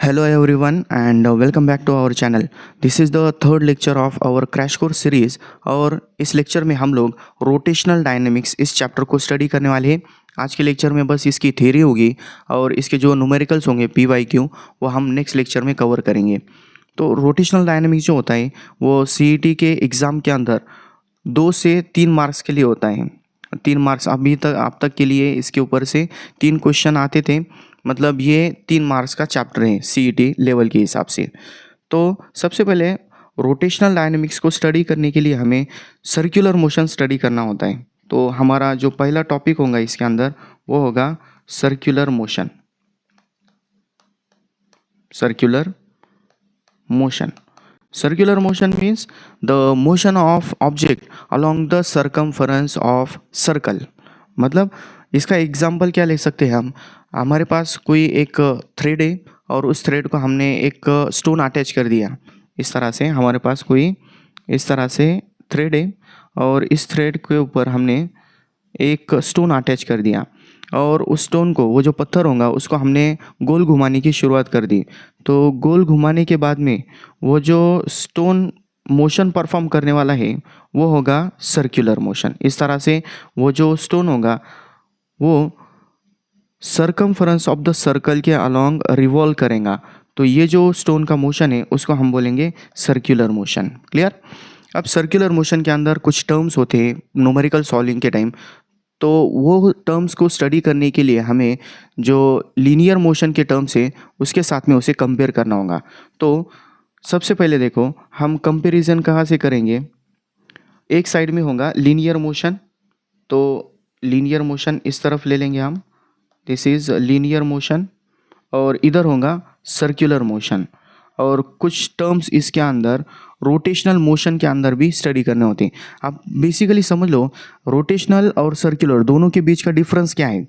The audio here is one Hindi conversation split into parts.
Hello everyone and welcome back to our channel. This is the third lecture of our crash course series और इस लेक्चर में हम लोग रोटेशनल डायनेमिक्स इस चैप्टर को स्टडी करने वाले हैं। आज के लेक्चर में बस इसकी थ्योरी होगी और इसके जो न्यूमेरिकल्स होंगे PYQ वो हम नेक्स्ट लेक्चर में कवर करेंगे। तो रोटेशनल डायनेमिक्स जो होता है वो CET के एग्ज़ाम के अंदर 2 से 3 मार्क्स के लिए होता है। 3 मार्क्स अभी तक आप तक के लिए इसके ऊपर से 3 क्वेश्चन आते थे, मतलब ये 3 मार्क्स का चैप्टर है CET लेवल के हिसाब से। तो सबसे पहले रोटेशनल डायनेमिक्स को स्टडी करने के लिए हमें सर्कुलर मोशन स्टडी करना होता है। तो हमारा जो पहला टॉपिक होगा इसके अंदर वो होगा circular motion. Circular motion circular motion means the motion of object along the circumference of circle. मतलब इसका एग्जाम्पल क्या ले सकते हैं हम। हमारे पास कोई एक थ्रेड है और उस थ्रेड को हमने एक स्टोन अटैच कर दिया। इस तरह से हमारे पास कोई इस तरह से थ्रेड है और इस थ्रेड के ऊपर हमने एक स्टोन अटैच कर दिया और उस स्टोन को, वो जो पत्थर होगा उसको हमने गोल घुमाने की शुरुआत कर दी। तो गोल घुमाने के बाद में वो जो स्टोन मोशन परफॉर्म करने वाला है वो होगा सर्कुलर मोशन। इस तरह से वो जो स्टोन होगा वो सर्कमफरेंस ऑफ द सर्कल के अलोंग रिवॉल्व करेगा। तो ये जो स्टोन का मोशन है उसको हम बोलेंगे सर्कुलर मोशन। क्लियर। अब सर्कुलर मोशन के अंदर कुछ टर्म्स होते हैं न्यूमेरिकल सॉल्विंग के टाइम, तो वो टर्म्स को स्टडी करने के लिए हमें जो लीनियर मोशन के टर्म्स है उसके साथ में उसे कंपेयर करना होगा। तो सबसे पहले देखो हम कंपैरिजन कहाँ से करेंगे। एक साइड में होगा लीनियर मोशन, तो लीनियर मोशन इस तरफ ले लेंगे हम, दिस इज़ लीनियर मोशन, और इधर होगा सर्कुलर मोशन। और कुछ टर्म्स इसके अंदर रोटेशनल मोशन के अंदर भी स्टडी करने होते हैं। आप बेसिकली समझ लो रोटेशनल और सर्कुलर दोनों के बीच का डिफरेंस क्या है।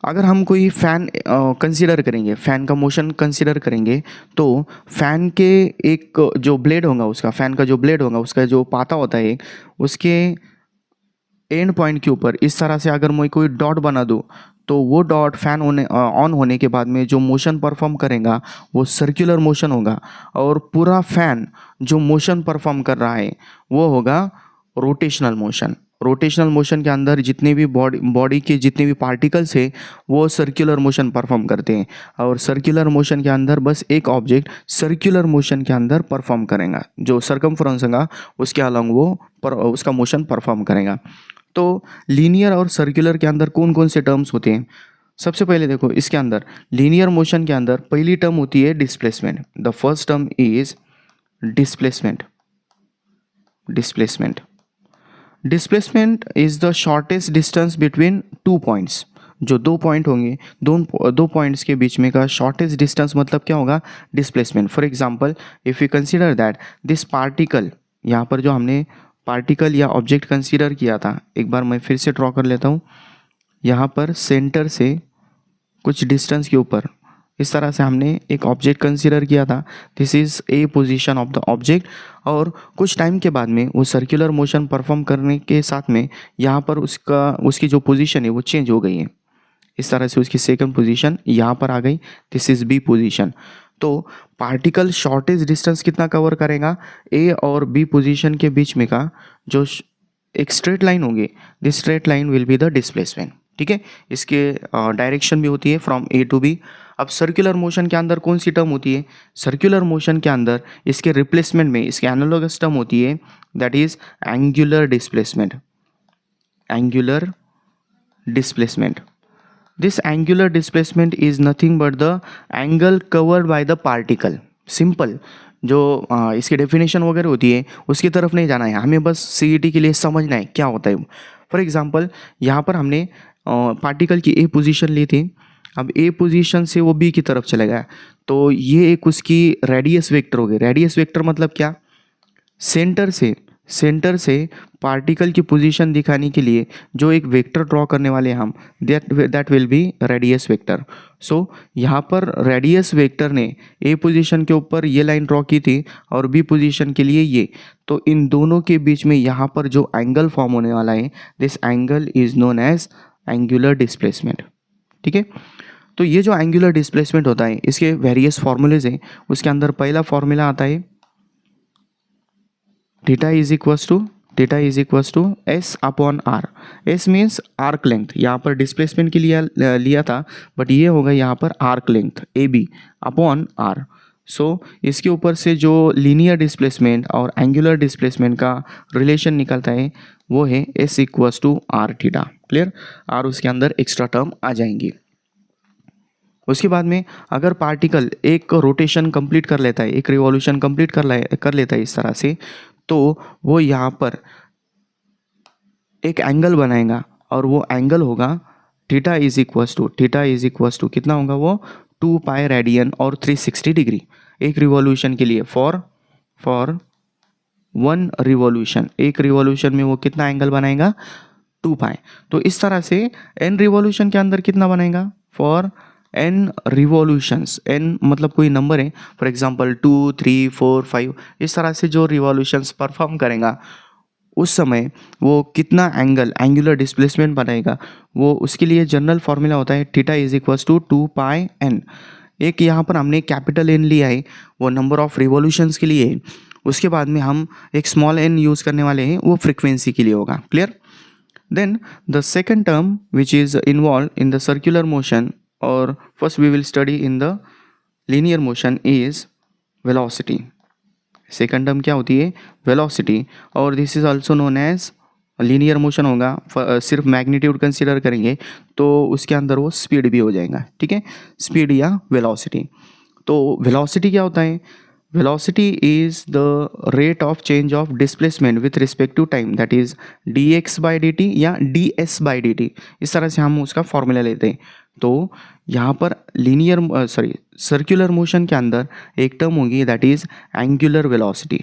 अगर हम कोई फ़ैन कंसीडर करेंगे, फ़ैन का मोशन कंसीडर करेंगे, तो फ़ैन के एक जो ब्लेड होगा उसका, फ़ैन का जो ब्लेड होगा उसका जो पाता होता है उसके एंड पॉइंट के ऊपर इस तरह से अगर मैं कोई डॉट बना दूँ तो वो डॉट फैन ऑन होने के बाद में जो मोशन परफॉर्म करेगा वो सर्कुलर मोशन होगा, और पूरा फैन जो मोशन परफॉर्म कर रहा है वो होगा रोटेशनल मोशन। रोटेशनल मोशन के अंदर जितने भी बॉडी के जितने भी पार्टिकल्स है वो सर्कुलर मोशन परफॉर्म करते हैं, और सर्कुलर मोशन के अंदर बस एक ऑब्जेक्ट सर्कुलर मोशन के अंदर परफॉर्म करेगा, जो सर्कमफ्रेंस होगा उसके अलॉन्ग वो उसका मोशन परफॉर्म करेगा। तो लीनियर और सर्कुलर के अंदर कौन कौन से टर्म्स होते हैं। सबसे पहले देखो इसके अंदर लीनियर मोशन के अंदर पहली टर्म होती है displacement. The first term is displacement. Displacement displacement is the shortest distance between 2 points. जो 2 पॉइंट होंगे, दो पॉइंट्स के बीच में का शॉर्टेस्ट डिस्टेंस मतलब क्या होगा, displacement. For example if you consider that this particle, यहाँ पर जो हमने पार्टिकल या ऑब्जेक्ट कंसीडर किया था, एक बार मैं फिर से ड्रॉ कर लेता हूँ। यहाँ पर सेंटर से कुछ डिस्टेंस के ऊपर इस तरह से हमने एक ऑब्जेक्ट कंसीडर किया था, this is a position of the object, और कुछ टाइम के बाद में वो सर्कुलर मोशन परफॉर्म करने के साथ में यहाँ पर उसकी जो पोजीशन है वो चेंज हो गई है। इस तरह से उसकी सेकंड पोजीशन यहाँ पर आ गई, दिस इज़ बी पोजीशन। तो पार्टिकल शॉर्टेज डिस्टेंस कितना कवर करेगा, ए और बी पोजीशन के बीच में का जो एक स्ट्रेट लाइन होगी, this straight line will be the displacement. ठीक है, इसके डायरेक्शन भी होती है फ्रॉम ए टू बी। अब सर्कुलर मोशन के अंदर कौन सी टर्म होती है, सर्कुलर मोशन के अंदर इसके रिप्लेसमेंट में इसके एनालॉगस टर्म होती है, that is angular displacement. Angular displacement, this angular displacement is nothing but the angle covered by the particle। Simple जो इसकी डेफिनेशन वगैरह होती है उसकी तरफ नहीं जाना है, हमें बस CET के लिए समझना है क्या होता है। फॉर एग्जांपल यहाँ पर हमने पार्टिकल की ए पोजीशन ली थी, अब ए पोजीशन से वो बी की तरफ चला गया, तो ये एक उसकी रेडियस वेक्टर हो गई। रेडियस वेक्टर मतलब क्या, सेंटर से पार्टिकल की पोजीशन दिखाने के लिए जो एक वेक्टर ड्रॉ करने वाले हम, that will be radius vector. So यहाँ पर रेडियस वेक्टर ने ए पोजीशन के ऊपर ये लाइन ड्रॉ की थी और बी पोजीशन के लिए ये, तो इन दोनों के बीच में यहाँ पर जो एंगल फॉर्म होने वाला है, this angle is known as angular displacement. ठीक है, तो ये जो एंगुलर डिस्प्लेसमेंट होता है इसके वेरियस फॉर्मूलेज हैं। उसके अंदर पहला फॉर्मूला आता है theta is equals to S upon R. S means arc length, यहाँ पर डिस्प्लेसमेंट के लिए लिया था, बट ये होगा यहाँ पर arc length A B upon R. So इसके ऊपर से जो लीनियर डिस्प्लेसमेंट और एंगुलर डिस्प्लेसमेंट का रिलेशन निकलता है वो है S equals to R theta. Clear? आर उसके अंदर एक्स्ट्रा टर्म आ जाएंगी। उसके बाद में अगर पार्टिकल एक रोटेशन कंप्लीट कर लेता है, एक रिवॉल्यूशन कंप्लीट कर लेता है इस तरह से, तो वो यहाँ पर एक एंगल बनाएगा और वो एंगल होगा थीटा इज इक्वस टू कितना होगा वो 2 पाई रेडियन और 360 डिग्री एक रिवॉल्यूशन के लिए। फॉर 1 रिवॉल्यूशन, एक रिवॉल्यूशन में वो कितना एंगल बनाएगा 2 पाई। तो इस तरह से n रिवॉल्यूशन के अंदर कितना बनाएगा फॉर n रिवॉल्यूशंस, n मतलब कोई नंबर है, फॉर एग्जांपल 2 3 4 5, इस तरह से जो रिवॉल्यूशंस परफॉर्म करेगा उस समय वो कितना एंगुलर डिस्प्लेसमेंट बनाएगा, वो उसके लिए जनरल फॉर्मूला होता है theta is equals to 2 pi n। एक यहाँ पर हमने कैपिटल N लिया है, वो नंबर ऑफ रिवॉल्यूशंस के लिए है। उसके बाद में हम एक स्मॉल n यूज़ करने वाले हैं, वो फ्रीक्वेंसी के लिए होगा। Clear? Then the second term which is involve in the circular motion और first we will study in the linear motion is velocity. Second term क्या होती है? वेलोसिटी, और this is also known as linear motion होगा। सिर्फ मैग्नीट्यूड कंसीडर करेंगे तो उसके अंदर वो स्पीड भी हो जाएगा। ठीक है, स्पीड या वेलोसिटी। तो वेलोसिटी क्या होता है? Velocity is the rate of change of displacement with respect to time, that is dx by dt या ds बाई dt, इस तरह से हम उसका फॉर्मूला लेते हैं। तो यहाँ पर सर्कुलर मोशन के अंदर एक टर्म होगी that is angular velocity.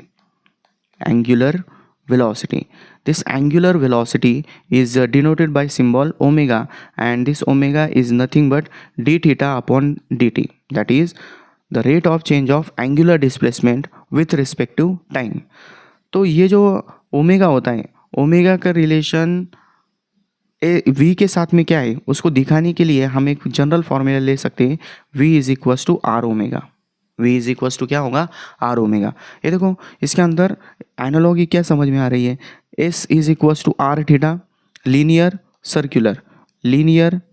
This angular velocity is denoted by symbol omega, and this omega is nothing but d theta upon dt, that is the rate of change of angular displacement with respect to time। तो ये जो ओमेगा होता है, ओमेगा का रिलेशन v के साथ में क्या है उसको दिखाने के लिए हम एक जनरल फॉर्मूला ले सकते हैं, v is equals to R omega. v is equals to क्या होगा? R omega. ये देखो इसके अंदर एनालॉगी क्या समझ में आ रही है? s is equals to R theta, linear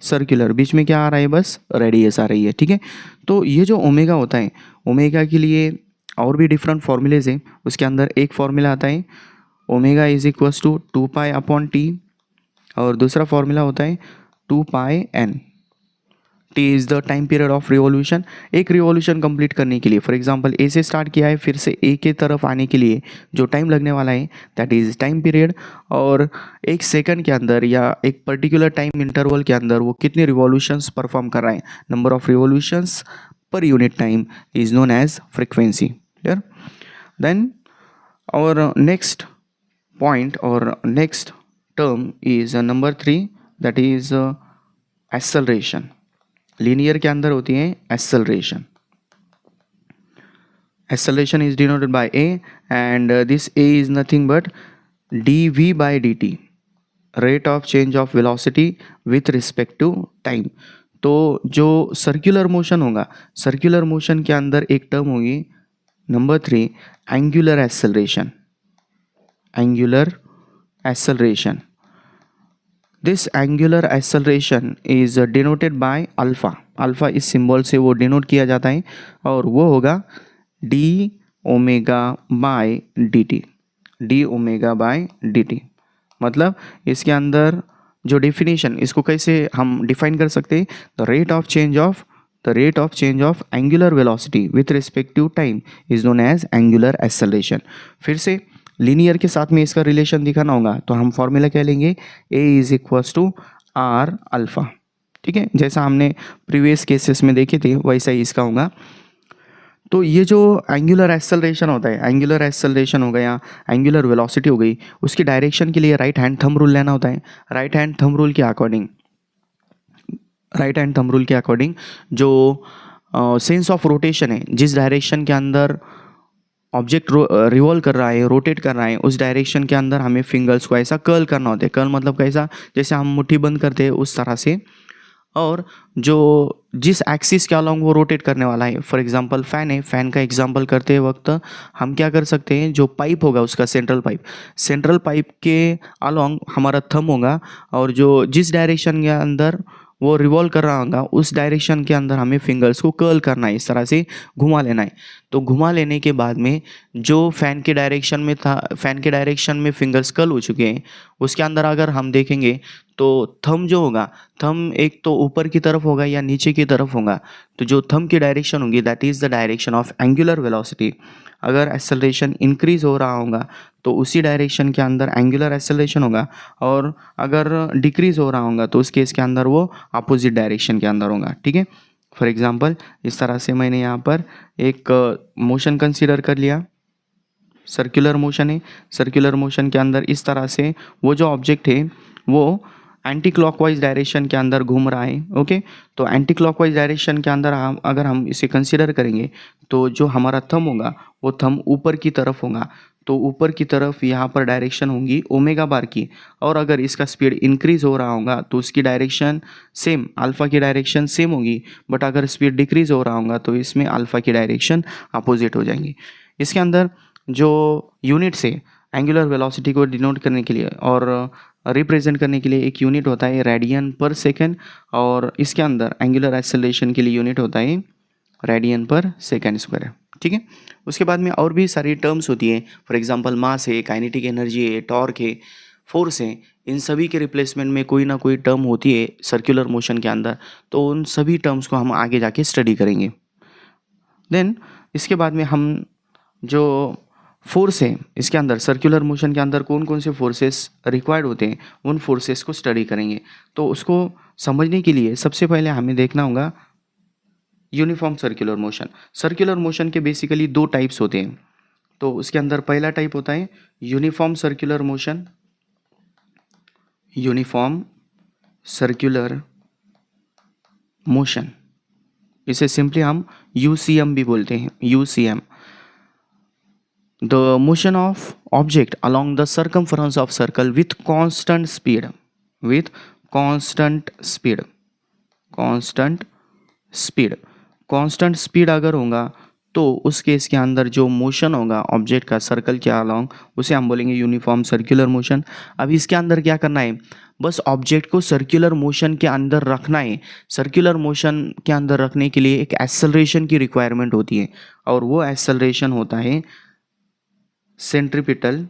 circular, बीच में क्या आ रहा है? बस रेडियस आ रही है। ठीक है, तो ये जो ओमेगा होता है, ओमेगा के लिए और भी डिफरेंट फॉर्मूलेज हैं। उसके अंदर एक फॉर्मूला आता है omega is equals to 2 pi upon T, और दूसरा फॉर्मूला होता है 2 pi n। t is the time period of revolution. एक रिवॉल्यूशन कंप्लीट करने के लिए, फॉर एग्जांपल a से स्टार्ट किया है, फिर से a के तरफ आने के लिए जो टाइम लगने वाला है दैट इज़ टाइम पीरियड। और एक सेकंड के अंदर या एक पर्टिकुलर टाइम इंटरवल के अंदर वो कितने रिवॉल्यूशंस परफॉर्म कर रहा है, number of revolutions per unit time is known as frequency. Clear? Then और नेक्स्ट पॉइंट और next term is number 3, that is acceleration। Linear के अंदर होती है acceleration is denoted by a, and this a is nothing but dv by dt, rate of change of velocity with respect to time। तो जो सर्कुलर मोशन होगा, सर्कुलर मोशन के अंदर एक टर्म होगी number 3 angular acceleration. This angular acceleration is denoted by alpha। Alpha इस सिंबल से वो डिनोट किया जाता है, और वो होगा d omega by D T. मतलब इसके अंदर जो डेफिनेशन, इसको कैसे हम डिफाइन कर सकते हैं? The rate of change of angular velocity with respect to time is known as angular acceleration. फिर से लीनियर के साथ में इसका रिलेशन दिखाना होगा तो हम फॉर्मूला क्या लेंगे? a is equals to R alpha. ठीक है, जैसा हमने प्रीवियस केसेस में देखे थे वैसा ही इसका होगा। तो ये जो एंगुलर एक्सेलरेशन होता है, एंगुलर एक्सेलरेशन हो गया, एंगुलर वेलोसिटी हो गई, उसकी डायरेक्शन के लिए राइट हैंड थंब रूल लेना होता है। राइट हैंड थंब रूल के अकॉर्डिंग जो सेंस ऑफ रोटेशन है, जिस डायरेक्शन के अंदर ऑब्जेक्ट रिवॉल्व कर रहा है, रोटेट कर रहा है, उस डायरेक्शन के अंदर हमें फिंगर्स को ऐसा कर्ल करना होता है। कर्ल मतलब कैसा? जैसे हम मुट्ठी बंद करते हैं उस तरह से और जो जिस एक्सिस के अलॉन्ग वो रोटेट करने वाला है, फॉर एग्जांपल फैन है, फैन का एग्जांपल करते वक्त हम क्या कर सकते हैं, जो पाइप होगा उसका सेंट्रल पाइप के अलॉन्ग हमारा थंब होगा और जो जिस डायरेक्शन के अंदर वो रिवॉल्व कर रहा होगा उस डायरेक्शन के अंदर हमें फिंगर्स को कर्ल करना है, इस तरह से घुमा लेना है। तो घुमा लेने के बाद में जो फैन के डायरेक्शन में था, फैन के डायरेक्शन में फिंगर्स कर्ल हो चुके हैं, उसके अंदर अगर हम देखेंगे तो थंब जो होगा, थंब एक तो ऊपर की तरफ होगा या नीचे की तरफ होगा। तो जो थंब की डायरेक्शन होगी that is the direction of angular velocity. अगर एक्सेलरेशन इंक्रीज हो रहा होगा तो उसी डायरेक्शन के अंदर एंगुलर एक्सेलरेशन होगा, और अगर डिक्रीज हो रहा होगा तो उस केस के अंदर वो अपोजिट डायरेक्शन के अंदर होगा। ठीक है, फॉर एग्जांपल इस तरह से मैंने यहाँ पर एक मोशन कंसीडर कर लिया, सर्कुलर मोशन है। सर्कुलर मोशन के अंदर इस तरह से वो जो ऑब्जेक्ट है वो एंटी क्लॉकवाइज डायरेक्शन के अंदर घूम रहा है। ओके, तो एंटी क्लॉकवाइज डायरेक्शन के अंदर अगर हम इसे कंसीडर करेंगे तो जो हमारा थंब होगा वो थंब ऊपर की तरफ होगा। तो ऊपर की तरफ यहाँ पर डायरेक्शन होगी ओमेगा बार की, और अगर इसका स्पीड इंक्रीज हो रहा होगा तो उसकी डायरेक्शन सेम, अल्फ़ा की डायरेक्शन सेम होगी, बट अगर स्पीड डिक्रीज हो रहा होगा तो इसमें अल्फ़ा की डायरेक्शन अपोजिट हो जाएंगी। इसके अंदर जो यूनिट्स है एंगुलर वेलोसिटी को डिनोट करने के लिए और रिप्रेजेंट करने के लिए एक यूनिट होता है रेडियन पर सेकेंड, और इसके अंदर एंगुलर एक्सेलरेशन के लिए यूनिट होता है रेडियन पर सेकेंड स्क्वायर। ठीक है, उसके बाद में और भी सारी टर्म्स होती है, फॉर एग्जांपल मास है, काइनेटिक एनर्जी है, टॉर्क है, फोर्स है। इन सभी के रिप्लेसमेंट में कोई ना कोई टर्म होती है सर्कुलर मोशन के अंदर, तो उन सभी टर्म्स को हम आगे जाके स्टडी करेंगे। देन इसके बाद में हम जो फोर्स है इसके अंदर, सर्कुलर मोशन के अंदर कौन कौन से फोर्सेस रिक्वायर्ड होते हैं उन फोर्सेस को स्टडी करेंगे। तो उसको समझने के लिए सबसे पहले हमें देखना होगा uniform circular motion. Circular motion के बेसिकली दो टाइप्स होते हैं। तो उसके अंदर पहला टाइप होता है uniform circular motion, uniform circular motion, इसे सिंपली हम यूसीएम भी बोलते हैं, UCM. The motion of object along the circumference of circle with constant speed, with constant speed, constant speed, constant speed अगर होगा तो उस केस के अंदर जो मोशन होगा ऑब्जेक्ट का सर्कल के अलॉन्ग उसे हम बोलेंगे यूनिफॉर्म सर्कुलर मोशन। अब इसके अंदर क्या करना है, बस ऑब्जेक्ट को सर्कुलर मोशन के अंदर रखना है। सर्कुलर मोशन के अंदर रखने के लिए एक एक्सेलरेशन की रिक्वायरमेंट होती है, और वो एक्सेलरेशन होता है सेंट्रीपिटल,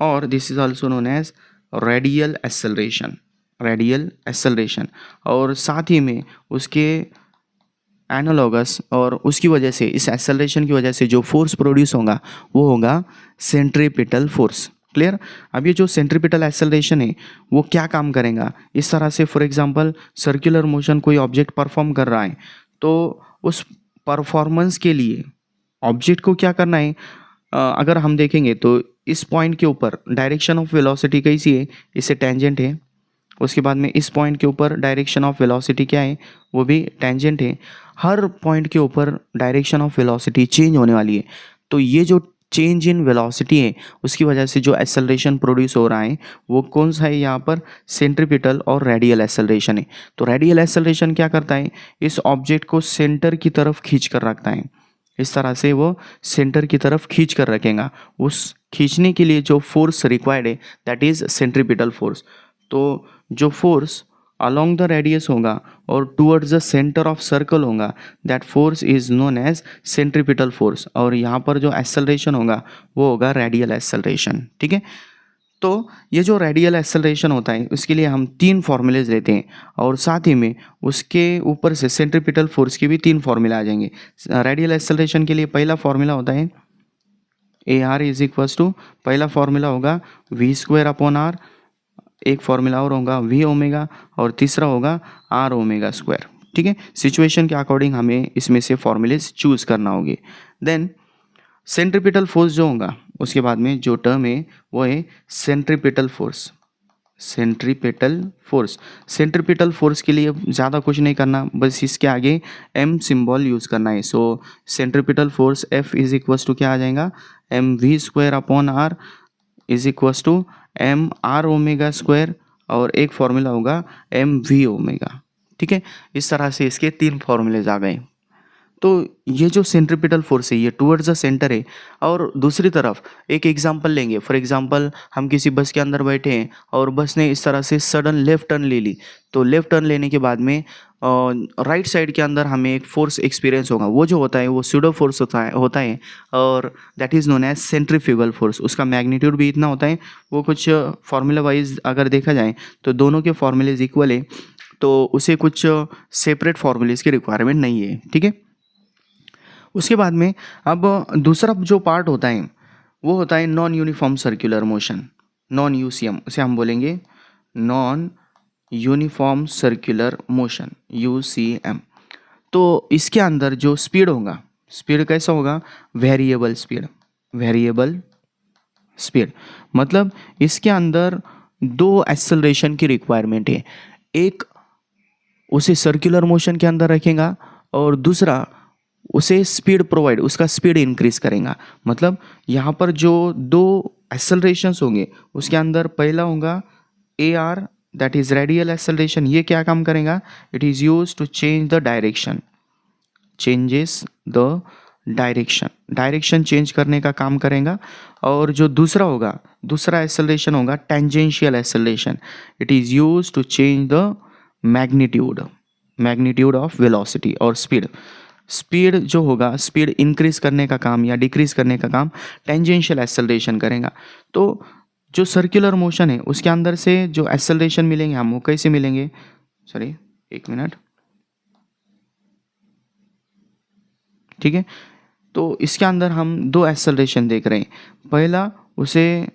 और this is also known as radial acceleration. और साथ ही में उसके एनालॉगस और उसकी वजह से, इस एक्सेलरेशन की वजह से जो फोर्स प्रोड्यूस होगा वो होगा सेंट्रीपिटल फोर्स। क्लियर। अब ये जो सेंट्रीपिटल एक्सेलरेशन है वो क्या काम करेगा, इस तरह से फॉर एग्जांपल सर्कुलर मोशन कोई ऑब्जेक्ट परफॉर्म कर रहा है तो उस परफॉर्मेंस के लिए ऑब्जेक्ट को क्या करना है, अगर हम देखेंगे तो इस पॉइंट के ऊपर डायरेक्शन ऑफ वेलोसिटी कैसी है, इससे टेंजेंट है। उसके बाद में इस पॉइंट के ऊपर डायरेक्शन ऑफ वेलोसिटी क्या है, वो भी टेंजेंट है। हर पॉइंट के ऊपर डायरेक्शन ऑफ वेलोसिटी चेंज होने वाली है। तो ये जो चेंज इन वेलोसिटी है उसकी वजह से जो एक्सेलरेशन प्रोड्यूस हो रहा है वो कौन सा है, यहाँ पर सेंट्रीपिटल और रेडियल एक्सेलरेशन है। तो रेडियल एक्सेलरेशन क्या करता है, इस ऑब्जेक्ट को सेंटर की तरफ खींच कर रखता है। इस तरह से वो सेंटर की तरफ खींच कर रखेगा। उस खींचने के लिए जो फोर्स रिक्वायर्ड है दैट इज सेंट्रीपिटल फोर्स। तो जो फोर्स along the radius होगा और towards the center of circle होगा that force is known as centripetal force, और यहाँ पर जो acceleration होगा वो होगा radial acceleration। ठीक है, तो ये जो रेडियल एक्सेलरेशन होता है उसके लिए हम 3 फॉर्मूलेज लेते हैं, और साथ ही में उसके ऊपर से सेंट्रीपिटल फोर्स के भी 3 फॉर्मूला आ जाएंगे। रेडियल एक्सेलरेशन के लिए पहला फॉर्मूला होता है A R is equals to, पहला फॉर्मूला होगा वी स्क्वायर अपॉन आर, एक फॉर्मूला और होगा वी ओमेगा, और तीसरा होगा आर ओमेगा स्क्वायर। ठीक है, सिचुएशन के अकॉर्डिंग हमें इसमें से फॉर्मूलेज चूज़ करना होगी। देन सेंट्रीपिटल फोर्स जो होगा उसके बाद में जो टर्म है वो है सेंट्रीपिटल फोर्स। सेंट्रीपिटल फोर्स के लिए ज़्यादा कुछ नहीं करना, बस इसके आगे m सिंबल यूज़ करना है। So centripetal force F is equals to क्या आ जाएगा, M V square upon R is equals to M R omega square और एक फॉर्मूला होगा एम वी ओमेगा। ठीक है, इस तरह से इसके 3 फॉर्मूलेज आ गए। तो ये जो सेंट्रीपिटल फोर्स है ये टुवर्ड्स द सेंटर है। और दूसरी तरफ एक एग्जांपल लेंगे। फॉर एग्जांपल हम किसी बस के अंदर बैठे हैं और बस ने इस तरह से सडन लेफ्ट टर्न ले ली, तो लेफ्ट टर्न लेने के बाद में राइट साइड के अंदर हमें एक फोर्स एक्सपीरियंस होगा। वो जो होता है वो स्यूडो फोर्स होता है और that is known as centrifugal force. उसका मैग्नीट्यूड भी इतना होता है। वो कुछ फार्मूला वाइज अगर देखा जाए तो दोनों के फॉर्मूलेज इक्वल है, तो उसे कुछ सेपरेट फार्मूलेज की रिक्वायरमेंट नहीं है। ठीक है, उसके बाद में अब दूसरा जो पार्ट होता है वो होता है non uniform circular motion, non UCM. उसे हम बोलेंगे non uniform circular motion, UCM. तो इसके अंदर जो स्पीड होगा, स्पीड कैसा होगा? Variable speed. वेरिएबल स्पीड मतलब इसके अंदर 2 एक्सेलरेशन की रिक्वायरमेंट है। एक उसे सर्कुलर मोशन के अंदर रखेगा और दूसरा उसे स्पीड प्रोवाइड, उसका स्पीड इंक्रीज करेगा। मतलब यहाँ पर जो 2 एक्सेलरेशंस होंगे उसके अंदर पहला होगा A R, that is radial acceleration. ये क्या काम करेगा? It is use to change the direction, changes the direction, direction change करने का काम करेगा। और जो दूसरा होगा, दूसरा एक्सेलरेशन होगा tangential acceleration. It is use to change the magnitude, magnitude of velocity और स्पीड। स्पीड जो होगा, स्पीड इंक्रीज करने का काम या डिक्रीज करने का काम टेंजेंशियल एक्सेलरेशन करेगा। तो जो सर्कुलर मोशन है उसके अंदर से जो एक्सेलरेशन मिलेंगे हम वो कैसे मिलेंगे? सॉरी, एक मिनट। ठीक है, तो इसके अंदर हम 2 एक्सेलरेशन देख रहे हैं। पहला, उसे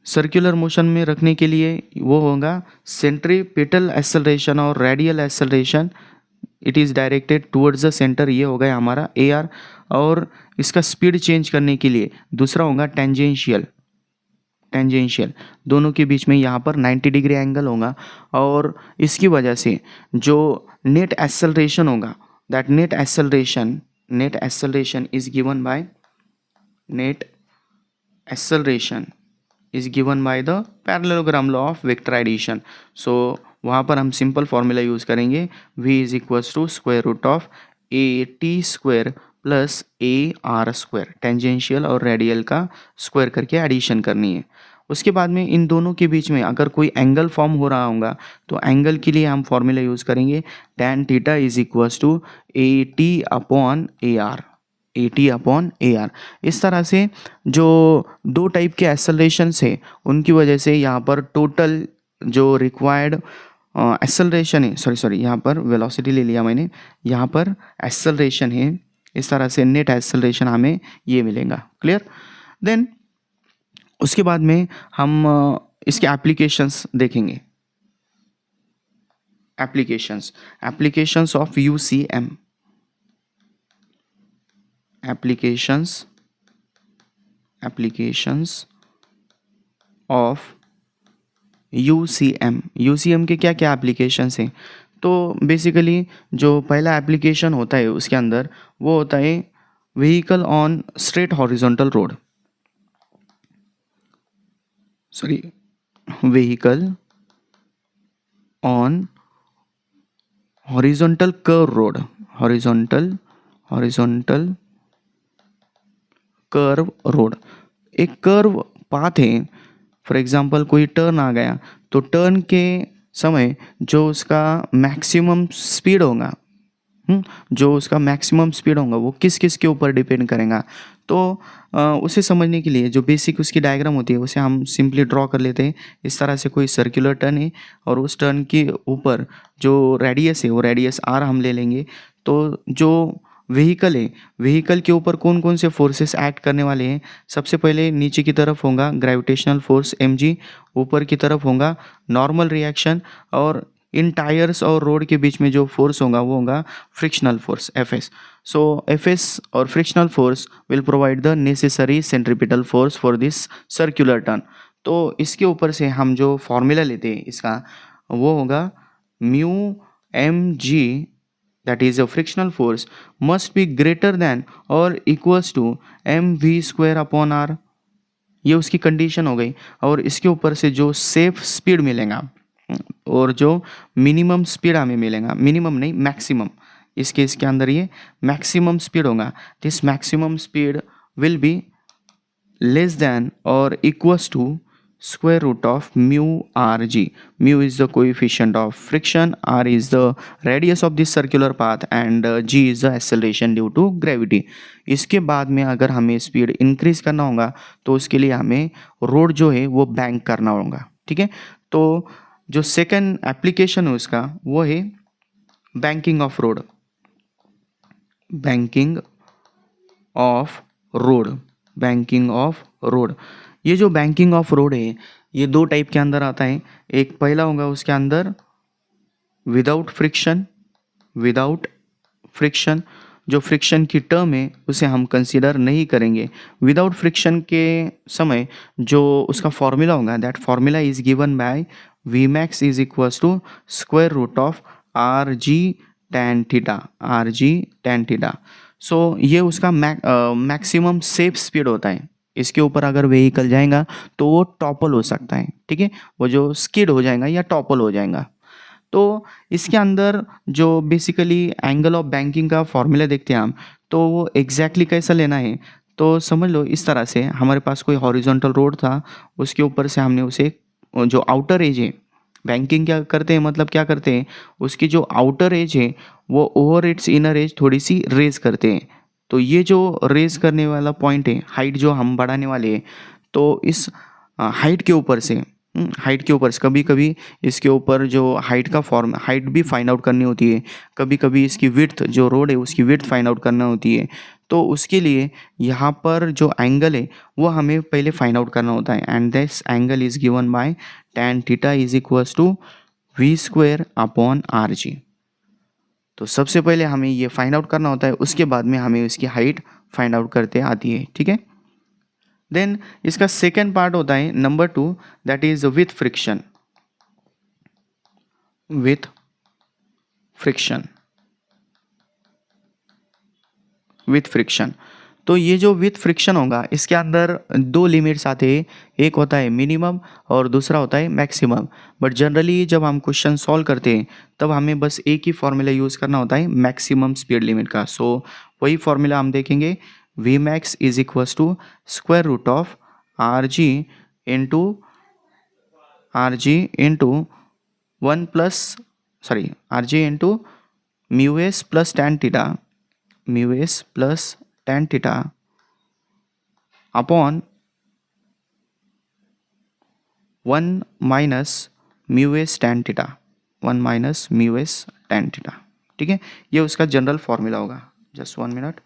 सर्कुलर मोशन में रखने के लिए वो होगा सेंट्रीपिटल एक्सेलरेशन और radial acceleration. It is directed towards the centre, ये हो गया हमारा ए आर। और इसका स्पीड चेंज करने के लिए दूसरा होगा टेंजेंशियल, टेंजेंशियल। दोनों के बीच में यहाँ पर 90 डिग्री एंगल होगा और इसकी वजह से जो नेट एक्सेलरेशन होगा, that net acceleration is given bye, net acceleration is given by the parallelogram law of vectorization. So वहाँ पर हम सिंपल फॉर्मूला यूज़ करेंगे, v is equals to square root of A T square plus A R square. Tangential और रेडियल का स्क्वायर करके एडिशन करनी है। उसके बाद में इन दोनों के बीच में अगर कोई एंगल फॉर्म हो रहा होगा तो एंगल के लिए हम फॉर्मूला यूज़ करेंगे tan theta is equals to A T upon A R, A T upon A R. इस तरह से जो 2 टाइप के एक्सेलरेशंस है उनकी वजह से यहाँ पर टोटल जो रिक्वायर्ड एक्सेलरेशन है, सॉरी यहाँ पर वेलोसिटी ले लिया मैंने, यहाँ पर एक्सेलरेशन है। इस तरह से नेट एक्सेलरेशन हमें ये मिलेगा। क्लियर? देन उसके बाद में हम इसके एप्लीकेशंस देखेंगे। Applications of UCM, applications of UCM। UCM के क्या क्या एप्लीकेशंस हैं? तो बेसिकली जो पहला एप्लीकेशन होता है उसके अंदर वो होता है vehicle on straight horizontal road, sorry vehicle on horizontal curve road, horizontal curve road. एक कर्व पाथ है, फॉर एग्जांपल कोई टर्न आ गया तो टर्न के समय जो उसका मैक्सिमम स्पीड होगा, वो किस किस के ऊपर डिपेंड करेगा। तो उसे समझने के लिए जो बेसिक उसकी डायग्राम होती है उसे हम सिंपली ड्रॉ कर लेते हैं। इस तरह से कोई सर्कुलर टर्न है और उस टर्न के ऊपर जो रेडियस है वो रेडियस आर हम ले लेंगे। तो जो व्हीकल है, व्हीकल के ऊपर कौन कौन से फोर्सेस एक्ट करने वाले हैं? सबसे पहले नीचे की तरफ होगा ग्रेविटेशनल फोर्स mg, ऊपर की तरफ होगा नॉर्मल रिएक्शन, और इन टायर्स और रोड के बीच में जो फोर्स होगा वो होगा फ्रिक्शनल फोर्स Fs। सो Fs और frictional force will provide the necessary centripetal force for this circular turn. तो इसके ऊपर से हम जो फॉर्मूला लेते हैं इसका वो होगा mu mg, that is a frictional force must be greater than or equals to mv square upon r। ये उसकी कंडीशन हो गई। और इसके ऊपर से जो सेफ स्पीड मिलेगा और जो मिनिमम स्पीड हमें मिलेगा, मिनिमम नहीं मैक्सिमम, इस केस के अंदर ये मैक्सिमम स्पीड होगा। This maximum speed will be less than और equals to square root of mu rg. Mu is the coefficient of friction, r is the radius of this circular path and g is the acceleration due to gravity. इसके बाद में अगर हमें स्पीड इंक्रीज करना होगा तो उसके लिए हमें रोड जो है वो बैंक करना होगा, ठीक है। तो जो सेकंड एप्लीकेशन है उसका वो है banking of road, banking of road, banking of road. ये जो बैंकिंग ऑफ रोड है ये दो टाइप के अंदर आता है। एक पहला होगा उसके अंदर विदाउट फ्रिक्शन, विदाउट फ्रिक्शन, जो फ्रिक्शन की टर्म है उसे हम कंसीडर नहीं करेंगे। विदाउट फ्रिक्शन के समय जो उसका फॉर्मूला होगा that formula is given by V max is equals to square root of R G tan theta, R G tan theta. So ये उसका मैक्सिमम सेफ स्पीड होता है। इसके ऊपर अगर व्हीकल जाएगा तो वो टॉपल हो सकता है, ठीक है, वो जो स्किड हो जाएगा या टॉपल हो जाएगा। तो इसके अंदर जो बेसिकली एंगल ऑफ बैंकिंग का फॉर्मूला देखते हैं हम, तो वो एग्जैक्टली कैसा लेना है। तो समझ लो इस तरह से हमारे पास कोई हॉरिजॉन्टल रोड था, उसके ऊपर से हमने उसे जो आउटर एज है, बैंकिंग क्या करते हैं मतलब क्या करते हैं, उसकी जो आउटर एज है वो ओवर इट्स इनर एज थोड़ी सी रेज करते हैं। तो ये जो रेज करने वाला पॉइंट है, हाइट जो हम बढ़ाने वाले हैं, तो इस हाइट के ऊपर से हाइट के ऊपर से कभी कभी इसके ऊपर जो हाइट का फॉर्म, हाइट भी फाइंड आउट करनी होती है, कभी कभी इसकी विड्थ जो रोड है उसकी विड्थ फाइंड आउट करना होती है। तो उसके लिए यहाँ पर जो एंगल है वो हमें पहले फाइंड आउट करना होता है and this angle is given by tan theta is equals to V square upon R G. तो सबसे पहले हमें ये फाइंड आउट करना होता है, उसके बाद में हमें इसकी हाइट फाइंड आउट करते आती है, ठीक है। देन इसका सेकेंड पार्ट होता है number 2 that is with friction, with friction, with friction. तो ये जो विथ फ्रिक्शन होगा इसके अंदर दो लिमिट्स आते हैं, एक होता है मिनिमम और दूसरा होता है मैक्सिमम। बट जनरली जब हम क्वेश्चन सॉल्व करते हैं तब हमें बस एक ही फॉर्मूला यूज़ करना होता है मैक्सिमम स्पीड लिमिट का। सो वही फॉर्मूला हम देखेंगे, V max is equals to square root of R G into one plus R G into mu S plus tan theta, mu S plus tan theta upon 1 minus mu S tan theta, 1 minus mu S tan theta, ठीक है। ये उसका जनरल फॉर्मूला होगा। Just 1 minute.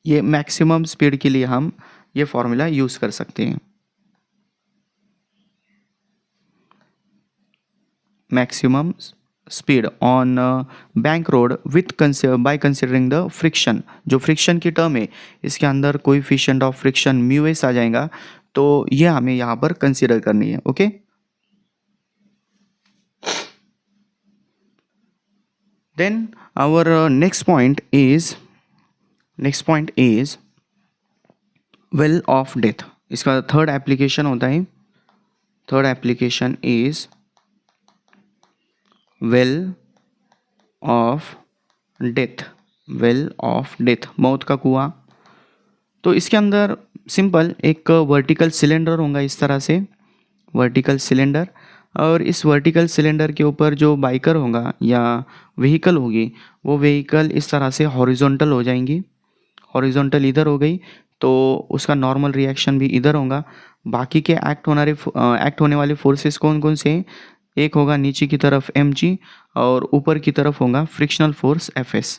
ये मैक्सिमम स्पीड के लिए हम ये फॉर्मूला यूज कर सकते हैं, maximum speed on bank road with by considering the friction. जो फ्रिक्शन की टर्म है इसके अंदर coefficient of friction mu S आ जाएगा, तो ये हमें यहाँ पर कंसिडर करनी है, okay. Then our next point is well of death. इसका थर्ड एप्लीकेशन होता है, third application is well of death, well of death, मौत का कुआं। तो इसके अंदर सिंपल एक वर्टिकल सिलेंडर होगा इस तरह से, वर्टिकल सिलेंडर, और इस वर्टिकल सिलेंडर के ऊपर जो बाइकर होगा या व्हीकल होगी वो व्हीकल इस तरह से हॉरिजॉन्टल हो जाएंगी, हॉरिजॉन्टल इधर हो गई तो उसका नॉर्मल रिएक्शन भी इधर होगा। बाकी के एक्ट होने वाले फोर्सेस कौन कौन से हैं, एक होगा नीचे की तरफ mg और ऊपर की तरफ होगा फ्रिक्शनल फोर्स fs।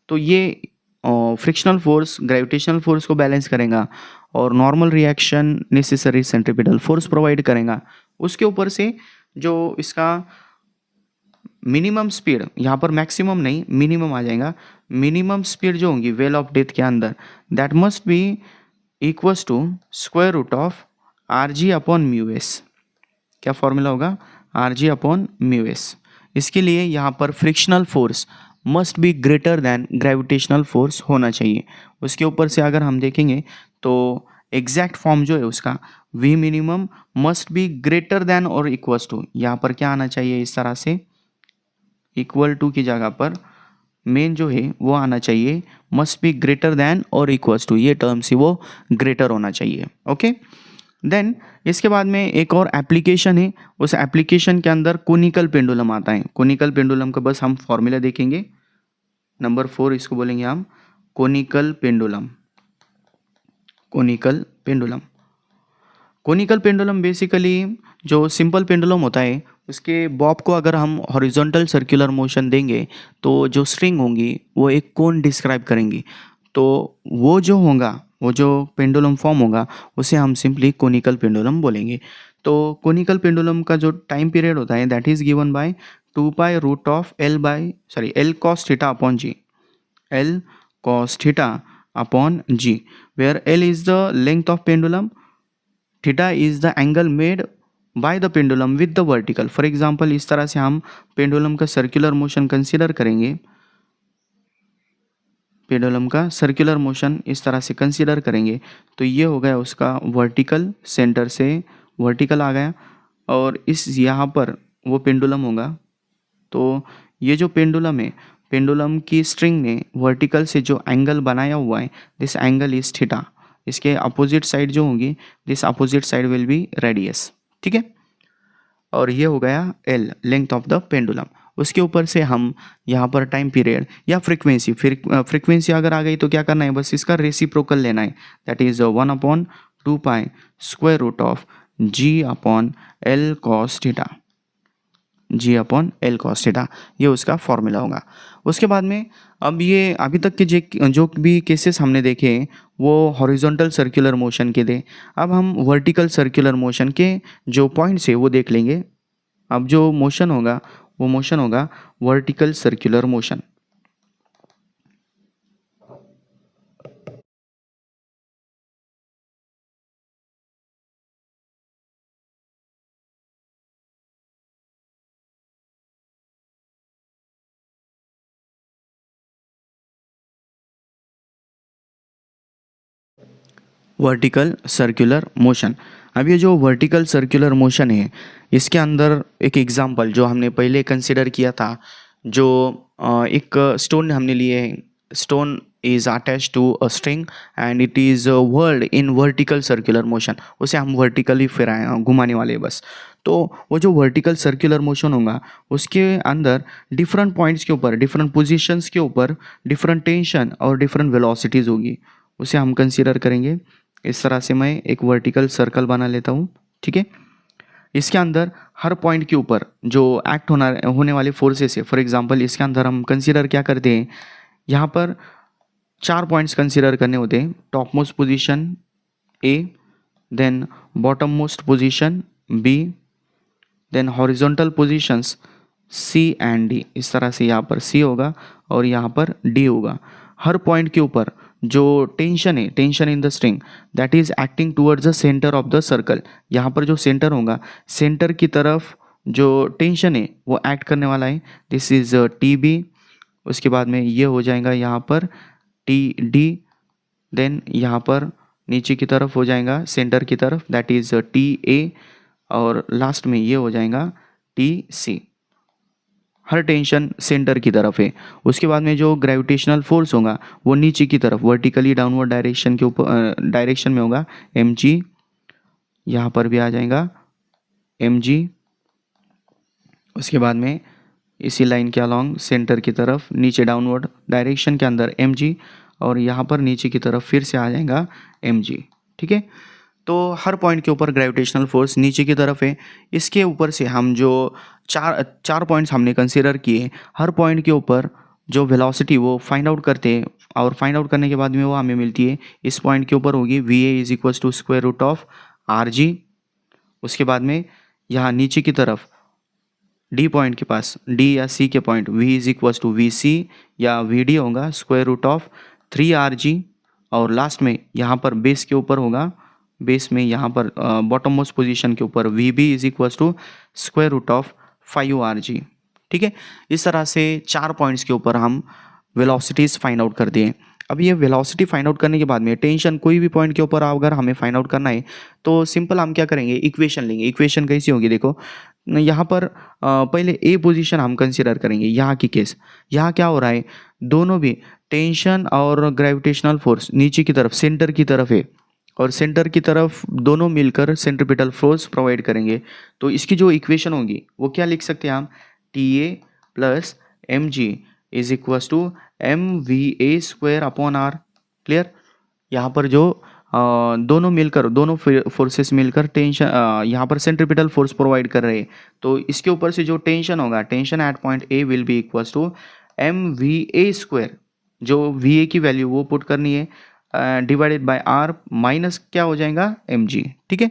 तो ये फ्रिक्शनल फोर्स ग्रेविटेशनल फोर्स को बैलेंस करेगा और normal reaction necessary centripetal force provide करेगा। उसके ऊपर से जो इसका मिनिमम स्पीड, यहाँ पर मैक्सिमम नहीं मिनिमम आ जाएगा, मिनिमम स्पीड जो होगी वेल ऑफ डेथ के अंदर that must be equals to square root of R G upon mu S. क्या फॉर्मूला होगा, R G upon mu S. इसके लिए यहाँ पर frictional force must be greater than gravitational force होना चाहिए। उसके ऊपर से अगर हम देखेंगे तो एग्जैक्ट फॉर्म जो है उसका v minimum must be greater than और इक्वल्स टू, यहाँ पर क्या आना चाहिए इस तरह से, इक्वल टू की जगह पर मेन जो है वो आना चाहिए मस्ट बी ग्रेटर देन और इक्वल्स टू, ये टर्म से वो ग्रेटर होना चाहिए। ओके, देन इसके बाद में एक और एप्लीकेशन है, उस एप्लीकेशन के अंदर कोनिकल पेंडुलम आता है। कोनिकल पेंडुलम का बस हम फॉर्मूला देखेंगे, नंबर 4 इसको बोलेंगे हम conical pendulum. Conical pendulum, conical pendulum basically जो सिंपल पेंडुलम होता है उसके बॉब को अगर हम हॉरिजॉन्टल सर्कुलर मोशन देंगे तो जो स्ट्रिंग होंगी वो एक कोन डिस्क्राइब करेंगी, तो वो जो होगा, वो जो पेंडुलम फॉर्म होगा उसे हम सिंपली कोनिकल पेंडुलम बोलेंगे। तो कोनिकल पेंडुलम का जो टाइम पीरियड होता है that is given by 2 pi root of L cos theta upon G, L cos theta upon G, where L is the length of pendulum, theta is the angle made by the pendulum with the vertical. For example इस तरह से हम पेंडुलम का सर्कुलर मोशन कंसीडर करेंगे, पेंडुलम का सर्कुलर मोशन इस तरह से कंसीडर करेंगे तो ये हो गया उसका वर्टिकल, सेंटर से वर्टिकल आ गया, और इस यहाँ पर वो पेंडुलम होगा। तो ये जो पेंडुलम है, पेंडुलम की स्ट्रिंग ने वर्टिकल से जो एंगल बनाया हुआ है दिस एंगल इज थीटा, इसके अपोजिट साइड जो होंगी this opposite side will be radius, ठीक है। और ये हो गया L, length of the pendulum. उसके ऊपर से हम यहाँ पर टाइम पीरियड या फ्रीक्वेंसी, फ्रीक्वेंसी अगर आ गई तो क्या करना है, बस इसका रेसिप्रोकल लेना है, that is 1/2 pi square root of G upon L cos theta, G upon L cos theta, ये उसका फॉर्मूला होगा। उसके बाद में अब ये अभी तक के जो भी केसेस हमने देखे वो हॉरिजॉन्टल सर्कुलर मोशन के थे। अब हम वर्टिकल सर्कुलर मोशन के जो पॉइंट्स है वो देख लेंगे। अब जो मोशन होगा वो मोशन होगा vertical circular motion. Vertical circular motion, अब ये जो वर्टिकल सर्कुलर मोशन है इसके अंदर एक एग्जांपल जो हमने पहले कंसिडर किया था, जो एक स्टोन हमने लिए है, stone is attach to a string and it is whirled in vertical circular motion, उसे हम वर्टिकली फिराएं, घुमाने वाले बस। तो वो जो वर्टिकल सर्कुलर मोशन होगा उसके अंदर डिफरेंट पॉइंट्स के ऊपर, डिफरेंट पोजीशंस के ऊपर डिफरेंट टेंशन और डिफरेंट वेलोसिटीज़ होगी, उसे हम कंसीडर करेंगे। इस तरह से मैं एक वर्टिकल सर्कल बना लेता हूँ, ठीक है। इसके अंदर हर पॉइंट के ऊपर जो एक्ट होने वाले फोर्सेस है, फॉर एग्जांपल इसके अंदर हम कंसीडर क्या करते हैं, यहाँ पर 4 पॉइंट्स कंसीडर करने होते हैं, top most position A, then bottom most position B, then horizontal positions C and D. इस तरह से यहाँ पर सी होगा और यहाँ पर डी होगा। हर पॉइंट के ऊपर जो टेंशन है, tension in the string that is acting towards the centre of the circle, यहाँ पर जो सेंटर होगा सेंटर की तरफ जो टेंशन है वो एक्ट करने वाला है, दिस इज टी बी। उसके बाद में ये हो जाएगा यहाँ पर टी डी, देन यहाँ पर नीचे की तरफ हो जाएगा सेंटर की तरफ दैट इज टी ए, और लास्ट में ये हो जाएगा टी सी। हर टेंशन सेंटर की तरफ है। उसके बाद में जो ग्रेविटेशनल फोर्स होगा वो नीचे की तरफ वर्टिकली डाउनवर्ड डायरेक्शन के ऊपर डायरेक्शन में होगा, एम जी, यहाँ पर भी आ जाएगा एम जी। उसके बाद में इसी लाइन के अलॉन्ग सेंटर की तरफ नीचे डाउनवर्ड डायरेक्शन के अंदर एम जी, और यहाँ पर नीचे की तरफ फिर से आ जाएगा एम जी, ठीक है। तो हर पॉइंट के ऊपर ग्रेविटेशनल फोर्स नीचे की तरफ है। इसके ऊपर से हम जो चार पॉइंट्स हमने कंसीडर किए, हर पॉइंट के ऊपर जो वेलोसिटी वो फाइंड आउट करते हैं, और फाइंड आउट करने के बाद में वो हमें मिलती है इस पॉइंट के ऊपर होगी V A is equals to square root of R G. उसके बाद में यहाँ नीचे की तरफ डी पॉइंट के पास, डी या सी के point V is equals to V C या वी डी होगा स्क्वायर रूट ऑफ 3 RG, और लास्ट में यहाँ पर बेस के ऊपर होगा, बेस में यहाँ पर बॉटम मोस्ट पोजीशन के ऊपर V B is equals to square root of 5 RG, ठीक है। इस तरह से 4 पॉइंट्स के ऊपर हम वेलोसिटीज़ फाइंड आउट कर दिए। अब ये वेलोसिटी फाइंड आउट करने के बाद में टेंशन कोई भी पॉइंट के ऊपर अगर हमें फाइंड आउट करना है तो सिंपल हम क्या करेंगे, इक्वेशन लेंगे। इक्वेशन कैसी होगी देखो, यहाँ पर पहले ए पोजीशन हम कंसीडर करेंगे। यहाँ की केस, यहाँ क्या हो रहा है, दोनों भी टेंशन और ग्रेविटेशनल फोर्स नीचे की तरफ सेंटर की तरफ है, और सेंटर की तरफ दोनों मिलकर सेंट्रीपिटल फोर्स प्रोवाइड करेंगे। तो इसकी जो इक्वेशन होगी वो क्या लिख सकते हैं हम, T A plus M G is equals to M V A square upon R. Clear. यहाँ पर जो दोनों मिलकर, दोनों फोर्सेस मिलकर टेंशन यहाँ पर सेंट्रीपिटल फोर्स प्रोवाइड कर रहे हैं, तो इसके ऊपर से जो टेंशन होगा, tension at point A will be equals to M V A square, जो वी ए की वैल्यू वो पुट करनी है, डिवाइडेड बाय आर माइनस क्या हो जाएगा, एम जी। ठीक है।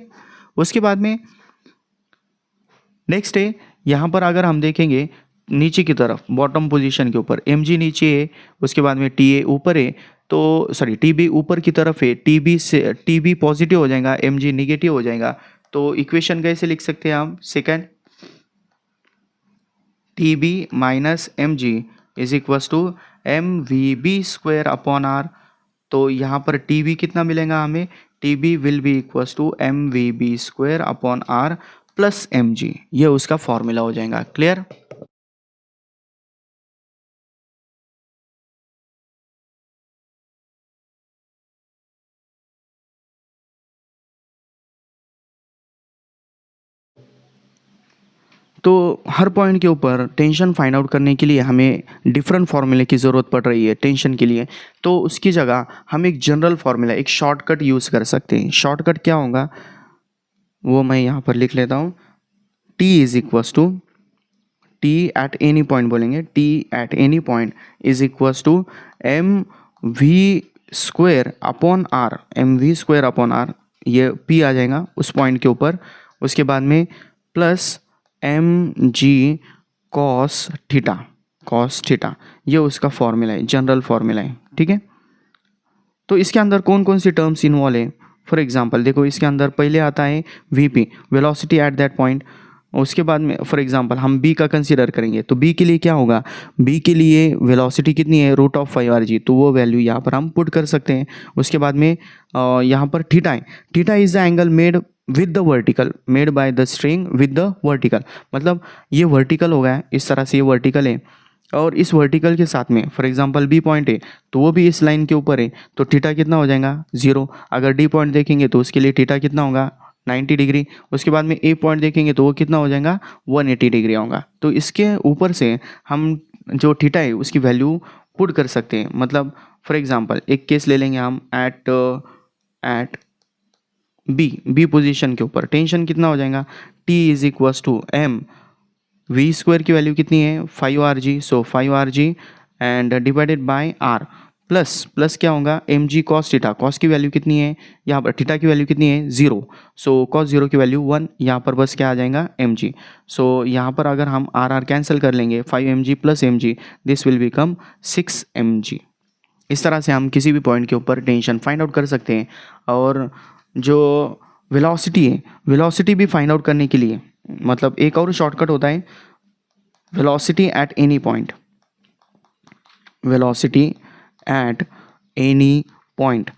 उसके बाद में नेक्स्ट है, यहाँ पर अगर हम देखेंगे नीचे की तरफ बॉटम पोजीशन के ऊपर एम जी नीचे है, उसके बाद में टी ए ऊपर है, तो सॉरी टी बी ऊपर की तरफ है, टी बी से टी बी पॉजिटिव हो जाएगा, एम जी निगेटिव हो जाएगा। तो इक्वेशन कैसे लिख सकते हैं हम, second T B minus M G is equals to M V B square upon R. तो यहाँ पर टी बी कितना मिलेगा हमें, T B will be equals to M V B square upon R plus M G, ये उसका फॉर्मूला हो जाएगा। क्लियर। तो हर पॉइंट के ऊपर टेंशन फाइंड आउट करने के लिए हमें डिफरेंट फार्मूले की ज़रूरत पड़ रही है टेंशन के लिए, तो उसकी जगह हम एक जनरल फार्मूला, एक शॉर्टकट यूज़ कर सकते हैं। शॉर्टकट क्या होगा वो मैं यहाँ पर लिख लेता हूँ। T is equals to, T at any point बोलेंगे, T at any point is equals to M V square upon R, M V square upon R, ये P आ जाएगा उस पॉइंट के ऊपर। उसके बाद में plus M G cos theta, cos theta, ये उसका फॉर्मूला है, जनरल फॉर्मूला है। ठीक है। तो इसके अंदर कौन कौन सी टर्म्स इन्वॉल्व है, फॉर एग्जांपल देखो, इसके अंदर पहले आता है VP, velocity at that point. उसके बाद में फॉर एग्जांपल हम बी का कंसीडर करेंगे, तो बी के लिए क्या होगा, बी के लिए वेलोसिटी कितनी है, रूट ऑफ 5r(g), तो वो वैल्यू यहाँ पर हम पुट कर सकते हैं। उसके बाद में यहाँ पर थीटा है, theta is the angle made with the vertical, made by the string with the vertical, मतलब ये वर्टिकल हो गया, इस तरह से ये वर्टिकल है, और इस वर्टिकल के साथ में फॉर एग्जांपल बी पॉइंट है तो वो भी इस लाइन के ऊपर है, तो थीटा कितना हो जाएगा, 0। अगर डी पॉइंट देखेंगे तो उसके लिए थीटा कितना होगा, 90 डिग्री। उसके बाद में ए पॉइंट देखेंगे तो वो कितना हो जाएगा, 180 डिग्री होगा। तो इसके ऊपर से हम जो थीटा है उसकी वैल्यू पुट कर सकते हैं। मतलब फॉर एग्जांपल एक केस ले लेंगे हम, एट बी पोजीशन के ऊपर टेंशन कितना हो जाएगा, T is equals to M V square की वैल्यू कितनी है, 5r(g), so 5r(g) and divided by R, plus क्या होगा, M G cos theta, cos की वैल्यू कितनी है, यहाँ पर थीटा की वैल्यू कितनी है, 0, सो कॉस 0 की वैल्यू 1, यहाँ पर बस क्या आ जाएगा, एम जी। सो यहाँ पर अगर हम आर कैंसिल कर लेंगे, 5mg plus M G, this will become 6mg। इस तरह से हम किसी भी पॉइंट के ऊपर टेंशन फाइंड आउट कर सकते हैं। और जो वेलोसिटी है, वेलोसिटी भी फाइंड आउट करने के लिए मतलब एक और शॉर्टकट होता है, velocity at any point, velocity at any point,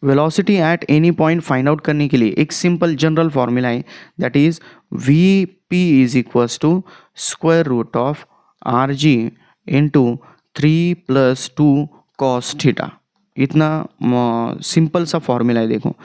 velocity at any point find out करने के लिए एक सिंपल जनरल फॉर्मूला है, that is V P is equals to square root of R G into 3 + 2 cos theta. इतना सिंपल सा फॉर्मूला है। देखो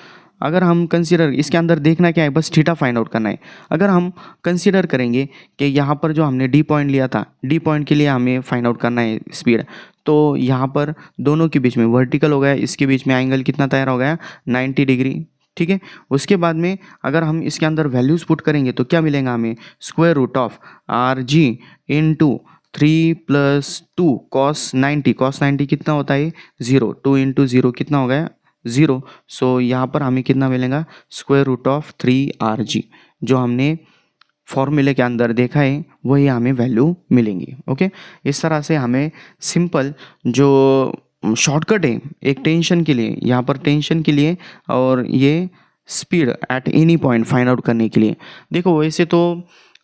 अगर हम कंसीडर, इसके अंदर देखना क्या है, बस थीटा फाइंड आउट करना है। अगर हम कंसीडर करेंगे कि यहाँ पर जो हमने डी पॉइंट लिया था, डी पॉइंट के लिए हमें फाइंड आउट करना है स्पीड, तो यहाँ पर दोनों के बीच में वर्टिकल हो गया, इसके बीच में एंगल कितना तैयार हो गया, 90 डिग्री। ठीक है। उसके बाद में अगर हम इसके अंदर वैल्यूज़ पुट करेंगे तो क्या मिलेगा हमें, square root of R G into 3 + 2 cos 90, cos 90 कितना होता है, 0, 2 × 0 कितना हो गया, 0। सो यहाँ पर हमें कितना मिलेगा, स्क्वायर रूट ऑफ 3r(g), जो हमने फॉर्मूले के अंदर देखा है वही हमें वैल्यू मिलेंगी। ओके। इस तरह से हमें सिंपल जो शॉर्टकट है एक टेंशन के लिए, यहाँ पर टेंशन के लिए, और ये speed at any point find out करने के लिए। देखो वैसे तो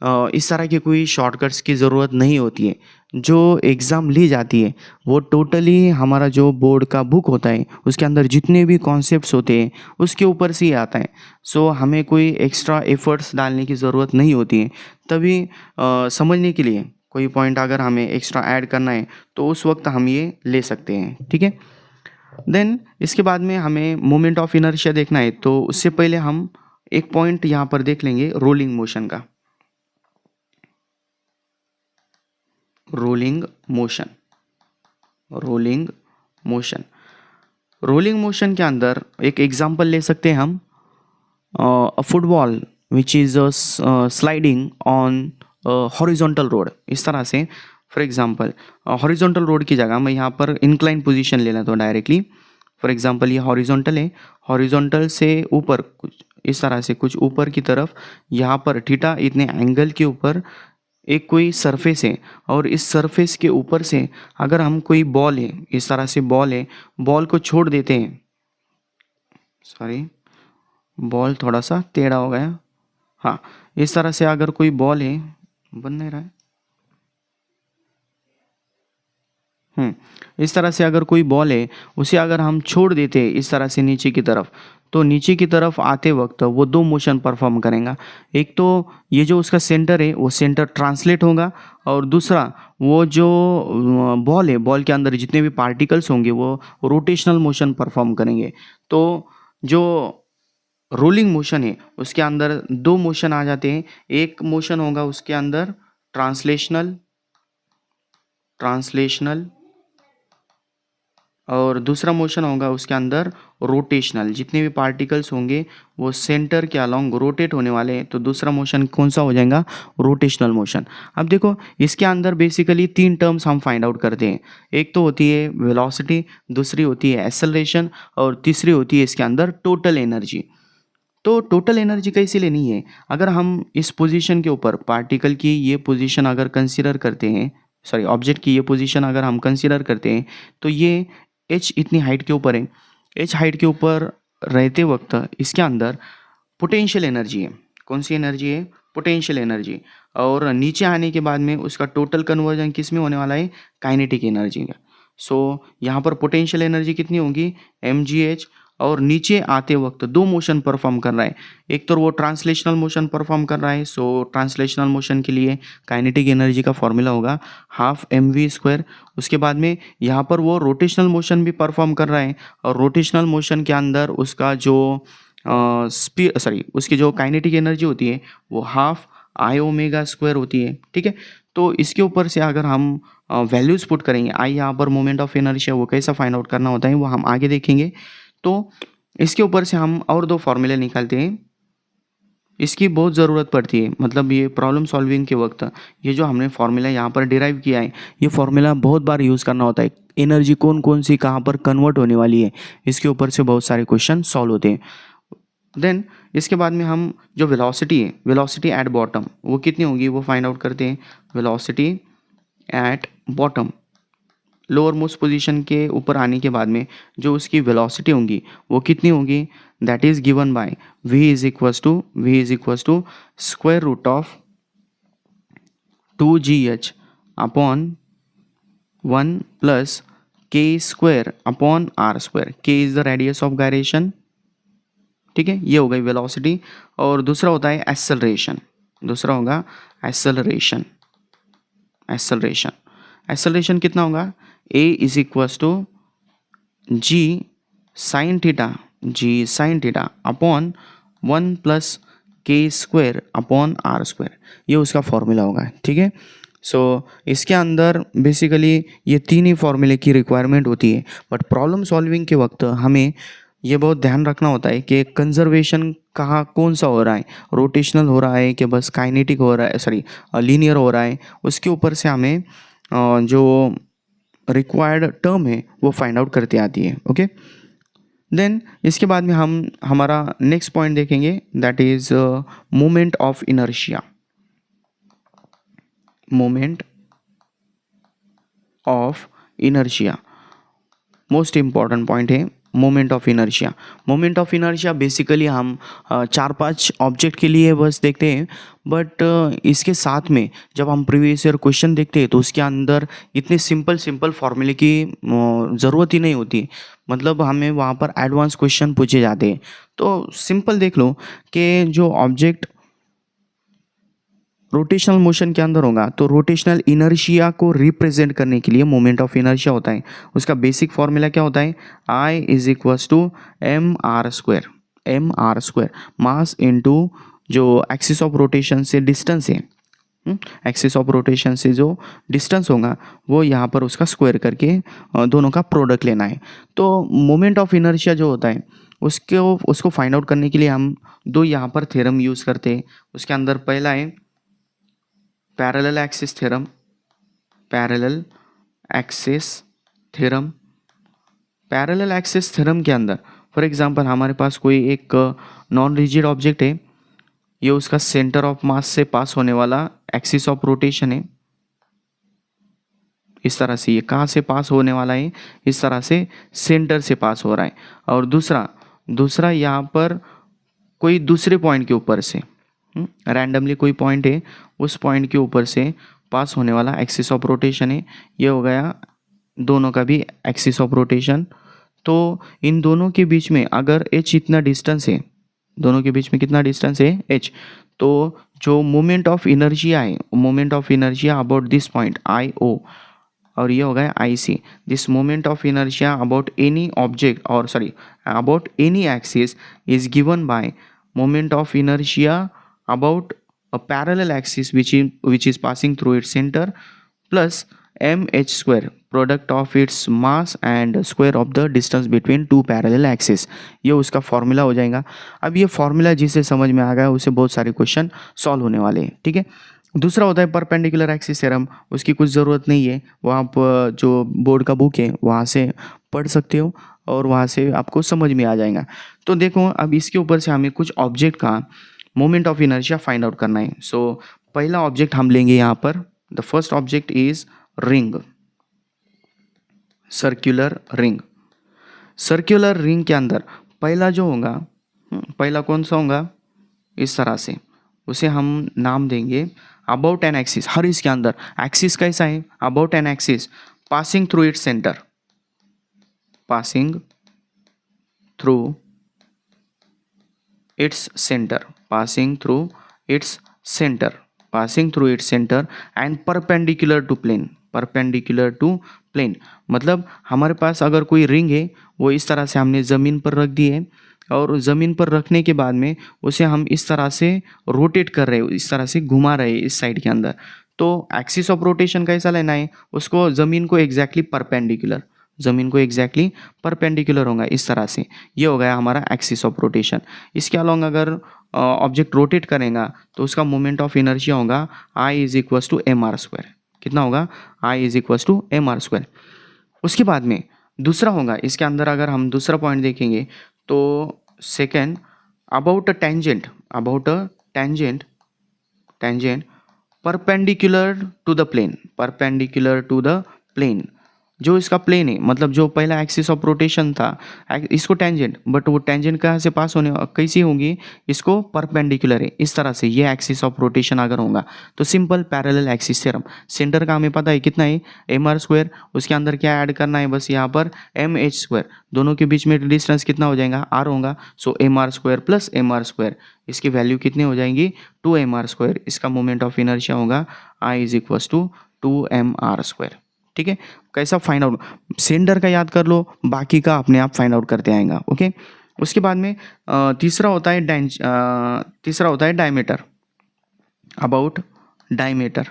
इस तरह की कोई शॉर्टकट्स की ज़रूरत नहीं होती है। जो एग्ज़ाम ली जाती है वो टोटली हमारा जो बोर्ड का बुक होता है उसके अंदर जितने भी कॉन्सेप्ट्स होते हैं उसके ऊपर से ही आता है। सो हमें कोई एक्स्ट्रा एफ़र्ट्स डालने की ज़रूरत नहीं होती है। तभी समझने के लिए कोई पॉइंट अगर हमें एक्स्ट्रा ऐड करना है तो उस वक्त हम ये ले सकते हैं, ठीक है। देन इसके बाद में हमें मोमेंट ऑफ इनर्शिया देखना है, तो उससे पहले हम एक पॉइंट यहाँ पर देख लेंगे रोलिंग मोशन का। Rolling motion, rolling motion, rolling motion के अंदर एक एग्जांपल ले सकते हैं हम, अ football which is sliding on horizontal road. इस तरह से फॉर एग्जांपल हॉरिजॉन्टल रोड की जगह मैं यहाँ पर इंक्लाइन पोजीशन ले लेता हूँ डायरेक्टली। फॉर एग्जांपल ये हॉरिजॉन्टल है, हॉरिजॉन्टल से ऊपर कुछ इस तरह से कुछ ऊपर की तरफ यहाँ पर थीटा इतने एंगल के ऊपर एक कोई सरफेस है, और इस सरफेस के ऊपर से अगर हम कोई बॉल है, इस तरह से बॉल है, बॉल को छोड़ देते हैं, सॉरी बॉल थोड़ा सा टेढ़ा हो गया, हाँ इस तरह से अगर कोई बॉल है, बन नहीं रहा है, इस तरह से अगर कोई बॉल है उसे अगर हम छोड़ देते हैं इस तरह से नीचे की तरफ, तो नीचे की तरफ आते वक्त वो दो मोशन परफॉर्म करेगा। एक तो ये जो उसका सेंटर है वो सेंटर ट्रांसलेट होगा, और दूसरा वो जो बॉल है, बॉल के अंदर जितने भी पार्टिकल्स होंगे वो रोटेशनल मोशन परफॉर्म करेंगे। तो जो रोलिंग मोशन है उसके अंदर दो मोशन आ जाते हैं। एक मोशन होगा उसके अंदर ट्रांसलेशनल, ट्रांसलेशनल, और दूसरा मोशन होगा उसके अंदर रोटेशनल। जितने भी पार्टिकल्स होंगे वो सेंटर के अलोंग रोटेट होने वाले हैं, तो दूसरा मोशन कौन सा हो जाएगा, रोटेशनल मोशन। अब देखो इसके अंदर बेसिकली तीन टर्म्स हम फाइंड आउट करते हैं। एक तो होती है वेलोसिटी, दूसरी होती है एक्सेलरेशन, और तीसरी होती है इसके अंदर टोटल एनर्जी। तो टोटल एनर्जी कैसे लेनी है, अगर हम इस पोजीशन के ऊपर पार्टिकल की ये पोजीशन अगर कंसीडर करते हैं, सॉरी ऑब्जेक्ट की ये पोजीशन अगर हम कंसीडर करते हैं, तो ये एच इतनी हाइट के ऊपर है, एच हाइट के ऊपर रहते वक्त इसके अंदर पोटेंशियल एनर्जी है। कौन सी एनर्जी है, पोटेंशियल एनर्जी। और नीचे आने के बाद में उसका टोटल कन्वर्जन किस में होने वाला है, काइनेटिक एनर्जी का। सो यहाँ पर पोटेंशियल एनर्जी कितनी होगी, mgh, और नीचे आते वक्त दो मोशन परफॉर्म कर रहा है। एक तो वो ट्रांसलेशनल मोशन परफॉर्म कर रहा है, सो ट्रांसलेशनल मोशन के लिए काइनेटिक एनर्जी का फॉर्मूला होगा हाफ mv²। उसके बाद में यहाँ पर वो रोटेशनल मोशन भी परफॉर्म कर रहा है, और रोटेशनल मोशन के अंदर उसका जो उसकी जो काइनेटिक एनर्जी होती है वो हाफ I⍵² होती है, ठीक है। तो इसके ऊपर से अगर हम वैल्यूज़ पुट करेंगे, आई यहाँ पर मोमेंट ऑफ इनर्शिया वो कैसा फाइंड आउट करना होता है वो हम आगे देखेंगे। तो इसके ऊपर से हम और दो फॉर्मूले निकालते हैं, इसकी बहुत ज़रूरत पड़ती है। मतलब ये प्रॉब्लम सॉल्विंग के वक्त ये जो हमने फार्मूला यहाँ पर डिराइव किया है, ये फार्मूला बहुत बार यूज़ करना होता है। एनर्जी कौन कौन सी कहाँ पर कन्वर्ट होने वाली है, इसके ऊपर से बहुत सारे क्वेश्चन सॉल्व होते हैं। देन इसके बाद में हम जो वेलोसिटी है, वेलोसिटी एट बॉटम वो कितनी होगी वो फाइंड आउट करते हैं। Velocity at bottom, lower most position के ऊपर आने के बाद में जो उसकी वेलोसिटी होगी वो कितनी होगी, that is given by v is equals to square root of 2gh upon 1 plus k square upon r square. k is the radius of gyration, ठीक है, ये हो गई वेलोसिटी। और दूसरा होता है एक्सेलरेशन, दूसरा होगा एक्सेलरेशन। एक्सेलरेशन, एक्सेलरेशन कितना होगा, a is equals to g sine theta upon 1 plus k square upon r square, ये उसका फॉर्मूला होगा, ठीक है। सो इसके अंदर बेसिकली ये तीन ही फॉर्मूले की रिक्वायरमेंट होती है। बट प्रॉब्लम सॉल्विंग के वक्त हमें ये बहुत ध्यान रखना होता है कि कंजर्वेशन कहाँ कौन सा हो रहा है, रोटेशनल हो रहा है कि बस काइनेटिक हो रहा है, सॉरी लीनियर हो रहा है, उसके ऊपर से हमें जो रिक्वायर्ड टर्म है वो फाइंड आउट करते आती है, ओके। देन इसके बाद में हम हमारा नेक्स्ट पॉइंट देखेंगे, that is moment of inertia. Moment of inertia most important point है। Moment of inertia. Moment of inertia basically हम 4-5 ऑब्जेक्ट के लिए बस देखते हैं, बट इसके साथ में जब हम प्रीवियस ईयर क्वेश्चन देखते हैं तो उसके अंदर इतने सिंपल फॉर्मूले की ज़रूरत ही नहीं होती। मतलब हमें वहाँ पर एडवांस क्वेश्चन पूछे जाते हैं। तो सिंपल देख लो कि जो ऑब्जेक्ट रोटेशनल मोशन के अंदर होगा तो रोटेशनल इनर्शिया को रिप्रेजेंट करने के लिए मोमेंट ऑफ इनर्शिया होता है। उसका बेसिक फॉर्मूला क्या होता है? I is equals to mr², mass into जो एक्सिस ऑफ रोटेशन से डिस्टेंस है, एक्सिस ऑफ रोटेशन से जो डिस्टेंस होगा वो यहाँ पर उसका स्क्वायर करके दोनों का प्रोडक्ट लेना है। तो मोमेंट ऑफ इनर्शिया जो होता है उसको फाइंड आउट करने के लिए हम दो यहाँ पर थ्योरम यूज़ करते हैं। उसके अंदर पहला है parallel axis theorem. Parallel axis theorem के अंदर फॉर एग्जांपल हमारे पास कोई एक नॉन रिजिड ऑब्जेक्ट है, ये उसका सेंटर ऑफ मास से पास होने वाला एक्सिस ऑफ रोटेशन है। इस तरह से ये कहाँ से पास होने वाला है? इस तरह से सेंटर से पास हो रहा है। और दूसरा यहाँ पर कोई दूसरे पॉइंट के ऊपर से रैंडमली कोई पॉइंट है, उस पॉइंट के ऊपर से पास होने वाला एक्सिस ऑफ रोटेशन है। ये हो गया दोनों का भी एक्सिस ऑफ रोटेशन। तो इन दोनों के बीच में अगर h इतना डिस्टेंस है, दोनों के बीच में कितना डिस्टेंस है? h। तो जो मोमेंट ऑफ इनर्शिया है, moment of inertia about this point IO, और ये हो गया IC। This moment of inertia about any object और about any axis is given by moment of inertia about a parallel axis which is passing through its center plus mh² product of its mass and square of the distance between two parallel axes। ये उसका फॉर्मूला हो जाएगा। अब ये फॉर्मूला जिसे समझ में आ गया उसे बहुत सारे क्वेश्चन सॉल्व होने वाले हैं, ठीक है। दूसरा होता है परपेंडिकुलर एक्सिस थ्योरम। उसकी कुछ ज़रूरत नहीं है, वो आप जो बोर्ड का बुक है वहाँ से पढ़ सकते हो और वहाँ से आपको समझ में आ जाएगा। तो देखो अब इसके ऊपर से हमें कुछ ऑब्जेक्ट का moment of inertia find out करना है। सो पहला ऑब्जेक्ट हम लेंगे यहाँ पर, the first object is ring, circular ring. Circular ring के अंदर पहला जो होगा, पहला कौन सा होगा? इस तरह से उसे हम नाम देंगे अबाउट एन एक्सिस। हर इसके अंदर एक्सिस कैसा है? About an axis passing through its centre, passing through its center, passing through its center and perpendicular to plane। मतलब हमारे पास अगर कोई रिंग है वो इस तरह से हमने ज़मीन पर रख दी है और ज़मीन पर रखने के बाद में उसे हम इस तरह से रोटेट कर रहे हैं, इस तरह से घुमा रहे हैं इस साइड के अंदर। तो एक्सिस ऑफ रोटेशन कैसा लेना है? उसको ज़मीन को एग्जैक्टली परपेंडिकुलर होगा इस तरह से। ये हो गया हमारा एक्सिस ऑफ रोटेशन। इसके अलोंग अगर ऑब्जेक्ट रोटेट करेगा तो उसका मोमेंट ऑफ इनर्शिया होगा I is equals to mr²। कितना होगा? I is equals to mr²। उसके बाद में दूसरा होगा, इसके अंदर अगर हम दूसरा पॉइंट देखेंगे तो second about a tangent perpendicular to the plane. जो इसका प्लेन है, मतलब जो पहला एक्सिस ऑफ रोटेशन था इसको टेंजेंट, बट वो टेंजेंट कहाँ से पास होने कैसी होंगी? इसको परपेंडिकुलर है इस तरह से। ये एक्सिस ऑफ रोटेशन अगर होगा तो simple parallel axis theorem. Centre का हमें पता है कितना है? mr²। उसके अंदर क्या ऐड करना है? बस यहाँ पर mh²। दोनों के बीच में डिस्टेंस कितना हो जाएगा? r होगा। सो mr² प्लस mr², इसकी वैल्यू कितनी हो जाएंगी? 2mr²। इसका मोमेंट ऑफ इनर्शिया होगा I is equals to 2mr²। ठीक है। कैसा फाइंड आउट? सेंटर का याद कर लो, बाकी का अपने आप फाइंड आउट करते आएगा। ओके। उसके बाद में तीसरा होता है डायमीटर। अबाउट डायमीटर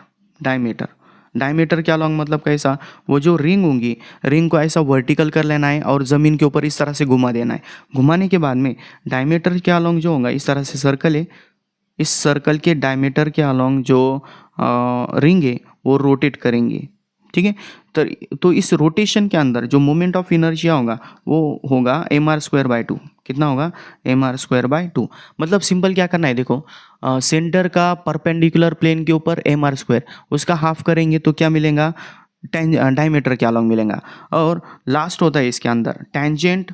क्या लॉन्ग, मतलब कैसा? वो जो रिंग होंगी, रिंग को ऐसा वर्टिकल कर लेना है और ज़मीन के ऊपर इस तरह से घुमा देना है। घुमाने के बाद में डायमीटर के अलोंग जो होगा, इस तरह से सर्कल है, इस सर्कल के डायमीटर के अलोंग जो रिंग है वो रोटेट करेंगे। ठीक है। तो इस रोटेशन के अंदर जो मोमेंट ऑफ इनर्शिया होगा वो होगा mr²/2। कितना होगा? mr²/2। मतलब सिंपल क्या करना है, देखो सेंटर का परपेंडिकुलर प्लेन के ऊपर mr², उसका हाफ करेंगे तो क्या मिलेगा? डायमीटर के अलोंग मिलेगा। और लास्ट होता है इसके अंदर tangent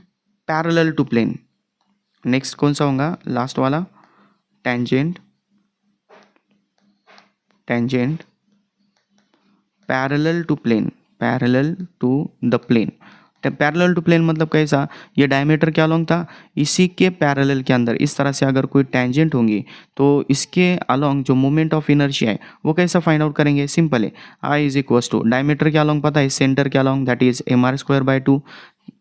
parallel to plane. Next कौन सा होगा, लास्ट वाला, tangent, tangent parallel to plane, parallel to the plane. Parallel to plane मतलब कैसा, ये डायमीटर क्या अलोंग था, इसी के पैरेलल के अंदर इस तरह से अगर कोई टेंजेंट होंगी तो इसके अलोंग जो मोमेंट ऑफ इनर्शिया है वो कैसा फाइंड आउट करेंगे, सिंपल है, I is equals to diameter के अलोंग पता है, सेंटर के along that is M R square by 2,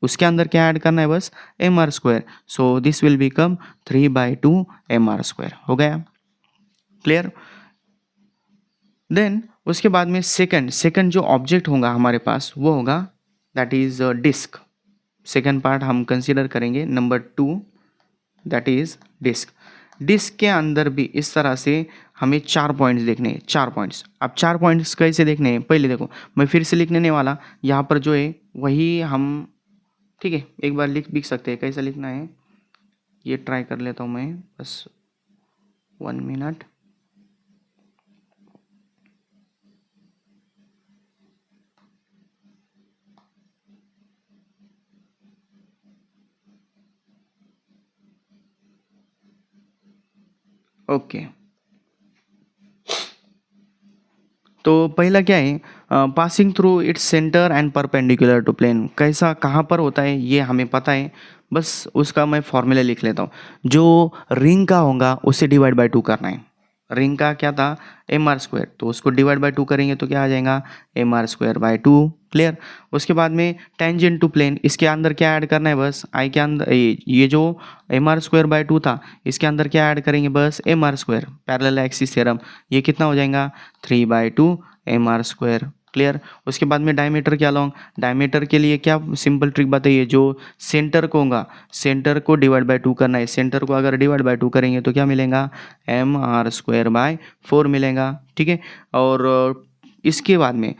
उसके अंदर क्या ऐड करना है, बस M R square, so this will become 3/2 M R square. हो गया, क्लियर। देन उसके बाद में सेकंड जो ऑब्जेक्ट होगा हमारे पास वो होगा that is disc. Second part हम कंसीडर करेंगे number 2, that is disc. Disc के अंदर भी इस तरह से हमें 4 पॉइंट्स देखने हैं, 4 पॉइंट्स। अब 4 पॉइंट्स कैसे देखने हैं, पहले देखो मैं फिर से लिखने नहीं वाला, यहाँ पर जो है वही हम, ठीक है, एक बार लिख सकते हैं, कैसा लिखना है ये ट्राई कर लेता हूँ मैं, बस 1 मिनट। ओके, तो पहला क्या है, passing through its centre and perpendicular to plane. कैसा कहाँ पर होता है ये हमें पता है, बस उसका मैं फॉर्मूला लिख लेता हूँ। जो रिंग का होगा उसे डिवाइड बाय 2 करना है। रिंग का क्या था, एम आर स्क्वायर, तो उसको डिवाइड बाय 2 करेंगे तो क्या आ जाएगा, M R square by 2, clear. उसके बाद में टेंजेंट टू प्लेन, इसके अंदर क्या ऐड करना है, बस आई के अंदर ये जो एम आर स्क्वायर बाय 2 था इसके अंदर क्या ऐड करेंगे, बस M R square, parallel axis theorem, ये कितना हो जाएगा 3/2 एम आर स्क्वायर, क्लियर। उसके बाद में डायमीटर क्या लॉन्ग, डायमीटर के लिए क्या सिंपल ट्रिक बताइए, जो सेंटर को होगा सेंटर को डिवाइड बाय 2 करना है, सेंटर को अगर डिवाइड बाय 2 करेंगे तो क्या मिलेगा, एम आर स्क्वायर बाय 4 मिलेगा, ठीक है। और इसके बाद में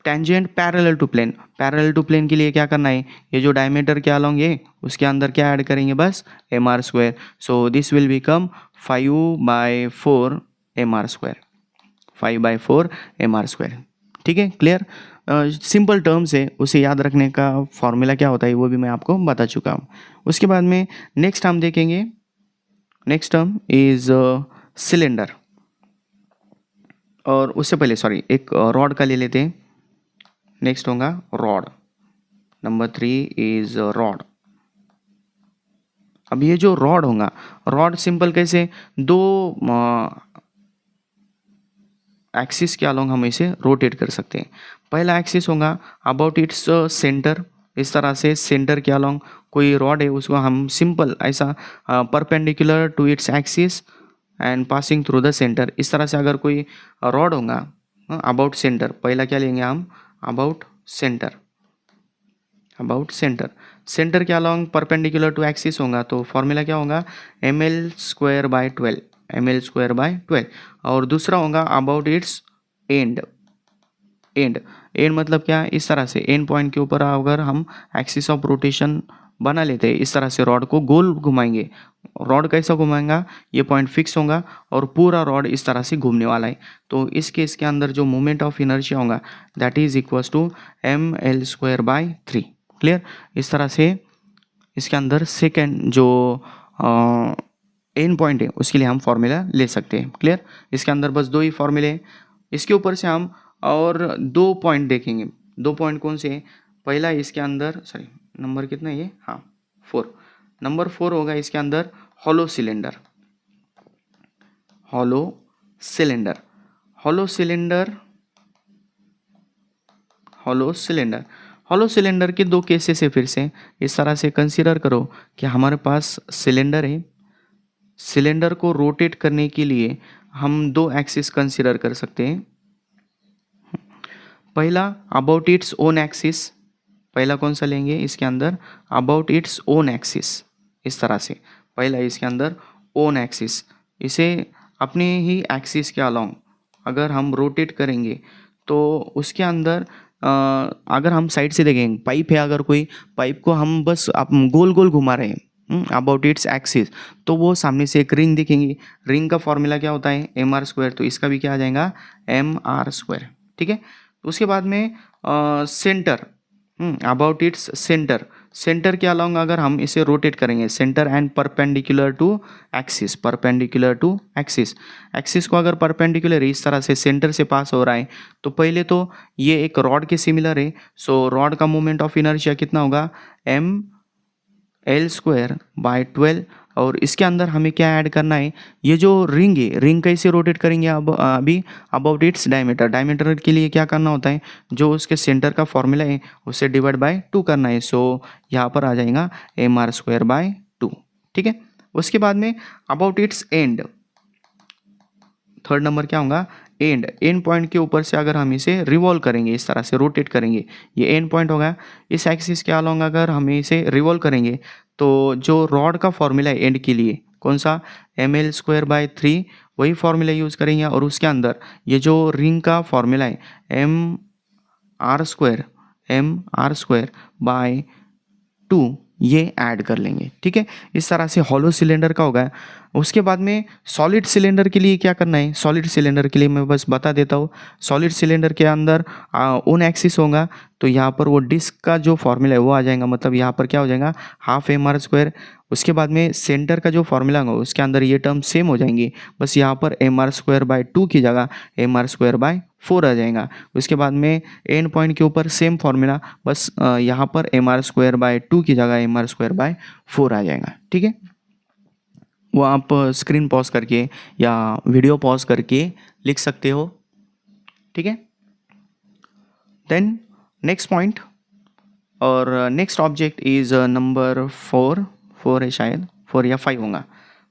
tangent parallel to plane, parallel to plane के लिए क्या करना है, ये जो डायमीटर क्या लॉन्ग ये उसके अंदर क्या ऐड करेंगे, बस M R square, so this will become 5/4 M R square, 5/4 M R square, ठीक है, क्लियर। सिंपल टर्म्स है, उसे याद रखने का फॉर्मूला क्या होता है वो भी मैं आपको बता चुका हूँ। उसके बाद में नेक्स्ट हम देखेंगे, नेक्स्ट टर्म इज सिलेंडर। और उससे पहले सॉरी एक रॉड का ले लेते हैं। नेक्स्ट होगा रॉड, नंबर 3 इज रॉड। अब ये जो रॉड होगा, रॉड सिंपल कैसे, दो एक्सिस के अलोंग हम इसे रोटेट कर सकते हैं। पहला एक्सिस होगा अबाउट इट्स सेंटर, इस तरह से सेंटर के अलोंग कोई रॉड है उसको हम सिंपल ऐसा perpendicular to its axis and passing through the centre, इस तरह से अगर कोई रॉड होगा अबाउट सेंटर, पहला क्या लेंगे हम, about centre, about centre, centre के अलोंग परपेंडिकुलर टू एक्सिस होगा तो फॉर्मूला क्या होगा, ml²/12, ml²/12। और दूसरा होगा about it's and, and and मतलब क्या, इस तरह से एंड पॉइंट के ऊपर अगर हम एक्सिस ऑफ रोटेशन बना लेते हैं, इस तरह से रॉड को गोल घुमाएंगे, रॉड कैसा घुमाएगा, ये पॉइंट फिक्स होगा और पूरा रॉड इस तरह से घूमने वाला है, तो इस केस के अंदर जो मोमेंट ऑफ इनर्शिया होगा that is equals to ml²/3, clear. इस तरह से इसके अंदर सेकेंड जो एंड पॉइंट है उसके लिए हम फॉर्मूला ले सकते हैं, क्लियर। इसके अंदर बस 2 ही फॉर्मूले, इसके ऊपर से हम और 2 पॉइंट देखेंगे। 2 पॉइंट कौन से हैं, पहला इसके अंदर सॉरी नंबर कितना है ये, हाँ 4, नंबर 4 होगा इसके अंदर hollow cylinder, hollow cylinder, hollow cylinder, hollow cylinder, hollow cylinder के 2 केसेस है। फिर से इस तरह से कंसीडर करो कि हमारे पास सिलेंडर है, सिलेंडर को रोटेट करने के लिए हम 2 एक्सिस कंसीडर कर सकते हैं। पहला अबाउट इट्स ओन एक्सिस, पहला कौन सा लेंगे इसके अंदर, अबाउट इट्स ओन एक्सिस, इस तरह से पहला इसके अंदर ओन एक्सिस, इसे अपने ही एक्सिस के अलोंग अगर हम रोटेट करेंगे तो उसके अंदर अगर हम साइड से देखेंगे पाइप है, अगर कोई पाइप को हम बस गोल गोल घुमा रहे हैं अबाउट इट्स एक्सिस, तो वो सामने से एक रिंग दिखेंगी, रिंग का फॉर्मूला क्या होता है, एम आर स्क्वायर, तो इसका भी क्या आ जाएगा एम आर स्क्वायर, ठीक है। उसके बाद में centre, about its centre, centre के अलोंग अगर हम इसे रोटेट करेंगे, centre and perpendicular to axis, perpendicular to axis, axis को अगर परपेंडिकुलर इस तरह से सेंटर से पास हो रहा है तो पहले तो ये एक रॉड के सिमिलर है, सो रॉड का मोमेंट ऑफ इनर्शिया कितना होगा, ml²/12। और इसके अंदर हमें क्या ऐड करना है, ये जो रिंग है, रिंग कैसे रोटेट करेंगे अब अभी, अबाउट इट्स डायमीटर, डायमीटर के लिए क्या करना होता है, जो उसके सेंटर का फॉर्मूला है उसे डिवाइड बाय 2 करना है, सो यहाँ पर आ जाएगा mr²/2। ठीक है, उसके बाद में about it's and, third number क्या होगा, एंड पॉइंट के ऊपर से अगर हम इसे रिवॉल्व करेंगे, इस तरह से रोटेट करेंगे, ये एंड पॉइंट होगा, इस एक्सिस के अलोंग अगर हम इसे रिवॉल्व करेंगे तो जो रॉड का फॉर्मूला है एंड के लिए कौन सा, ml²/3, वही फॉर्मूला यूज़ करेंगे। और उसके अंदर ये जो रिंग का फॉर्मूला है mr²/2 ये ऐड कर लेंगे। ठीक है, इस तरह से हॉलो सिलेंडर का होगा। उसके बाद में सॉलिड सिलेंडर के लिए क्या करना है, सॉलिड सिलेंडर के लिए मैं बस बता देता हूँ। सॉलिड सिलेंडर के अंदर ऑन एक्सिस होगा तो यहाँ पर वो डिस्क का जो फॉर्मूला है वो आ जाएगा, मतलब यहाँ पर क्या हो जाएगा, हाफ mr²। उसके बाद में सेंटर का जो फॉर्मूला होगा उसके अंदर ये टर्म सेम हो जाएंगी, बस यहाँ पर mr²/2 की जगह mr²/4 आ जाएगा। उसके बाद में एंड पॉइंट के ऊपर सेम फॉर्मूला, बस यहाँ पर mr²/2 की जगह mr²/4 आ जाएगा। ठीक है, वो आप स्क्रीन पॉज करके या वीडियो पॉज करके लिख सकते हो। ठीक है, देन नेक्स्ट पॉइंट और नेक्स्ट ऑब्जेक्ट इज नंबर 4 है, शायद 4 या 5 होगा।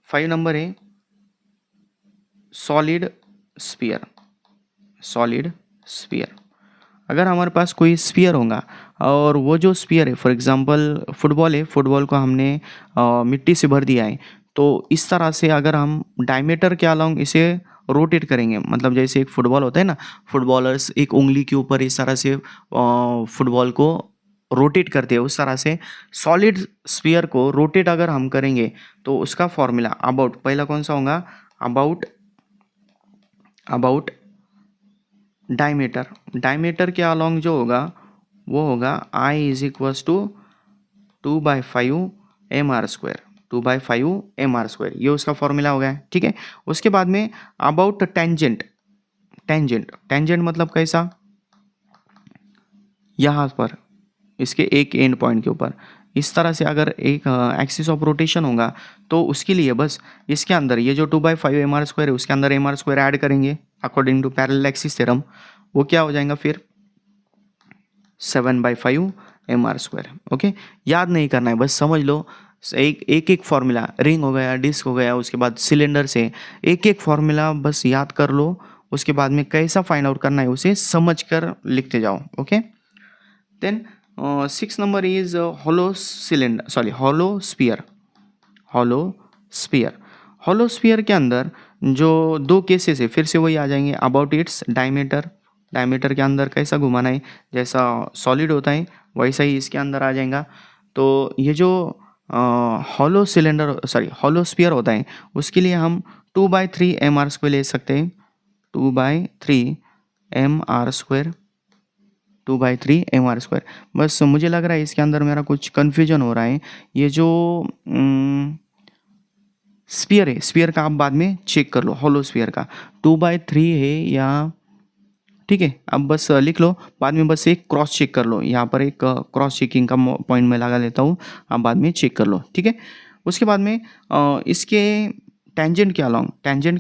5 नंबर है सॉलिड स्फीयर। सॉलिड स्फीयर, अगर हमारे पास कोई स्फीयर होगा और वो जो स्फीयर है, फॉर एग्जांपल फुटबॉल है, फुटबॉल को हमने मिट्टी से भर दिया है, तो इस तरह से अगर हम डायमीटर के अलोंग इसे रोटेट करेंगे, मतलब जैसे एक फुटबॉल होता है ना, फुटबॉलर्स एक उंगली के ऊपर इस तरह से फुटबॉल को रोटेट करते हैं, उस तरह से सॉलिड स्फीयर को रोटेट अगर हम करेंगे तो उसका फॉर्मूला अबाउट, पहला कौन सा होगा, अबाउट डायमीटर, डायमीटर के अलोंग जो होगा वो होगा I = 2/5 mr², 2/5 mr², ये उसका फॉर्मूला हो गया। ठीक है, उसके बाद में अबाउट टेंजेंट, टेंजेंट मतलब कैसा, यहाँ पर इसके एक एंड पॉइंट के ऊपर इस तरह से अगर एक एक्सिस ऑफ रोटेशन होगा तो उसके लिए बस इसके अंदर ये जो 2/5 mr² है उसके अंदर mr² ऐड करेंगे according to parallel axis theorem, वो क्या हो जाएगा फिर 7/5 mr²। ओके, याद नहीं करना है, बस समझ लो, एक फॉर्मूला, रिंग हो गया, डिस्क हो गया, उसके बाद सिलेंडर से एक फॉर्मूला बस याद कर लो, उसके बाद में कैसा फाइंड आउट करना है उसे समझ कर लिखते जाओ। Okay, then 6 number is hollow sphere. Hollow sphere के अंदर जो दो केसेस है फिर से वही आ जाएंगे, अबाउट इट्स डायमीटर के अंदर कैसा घुमाना है, जैसा सॉलिड होता है वैसा ही इसके अंदर आ जाएगा। तो ये जो हॉलो स्फीयर होता है उसके लिए हम 2/3 mr² ले सकते हैं, 2/3 mr²। बस मुझे लग रहा है इसके अंदर मेरा कुछ कन्फ्यूजन हो रहा है, ये जो स्फीयर है, स्फीयर का आप बाद में चेक कर लो, हॉलो स्फीयर का 2/3 है या, ठीक है, अब बस लिख लो, बाद में बस एक क्रॉस चेक कर लो, यहाँ पर एक क्रॉस चेकिंग का पॉइंट मैं लगा लेता हूँ, आप बाद में चेक कर लो। ठीक है, उसके बाद में इसके टेंजेंट के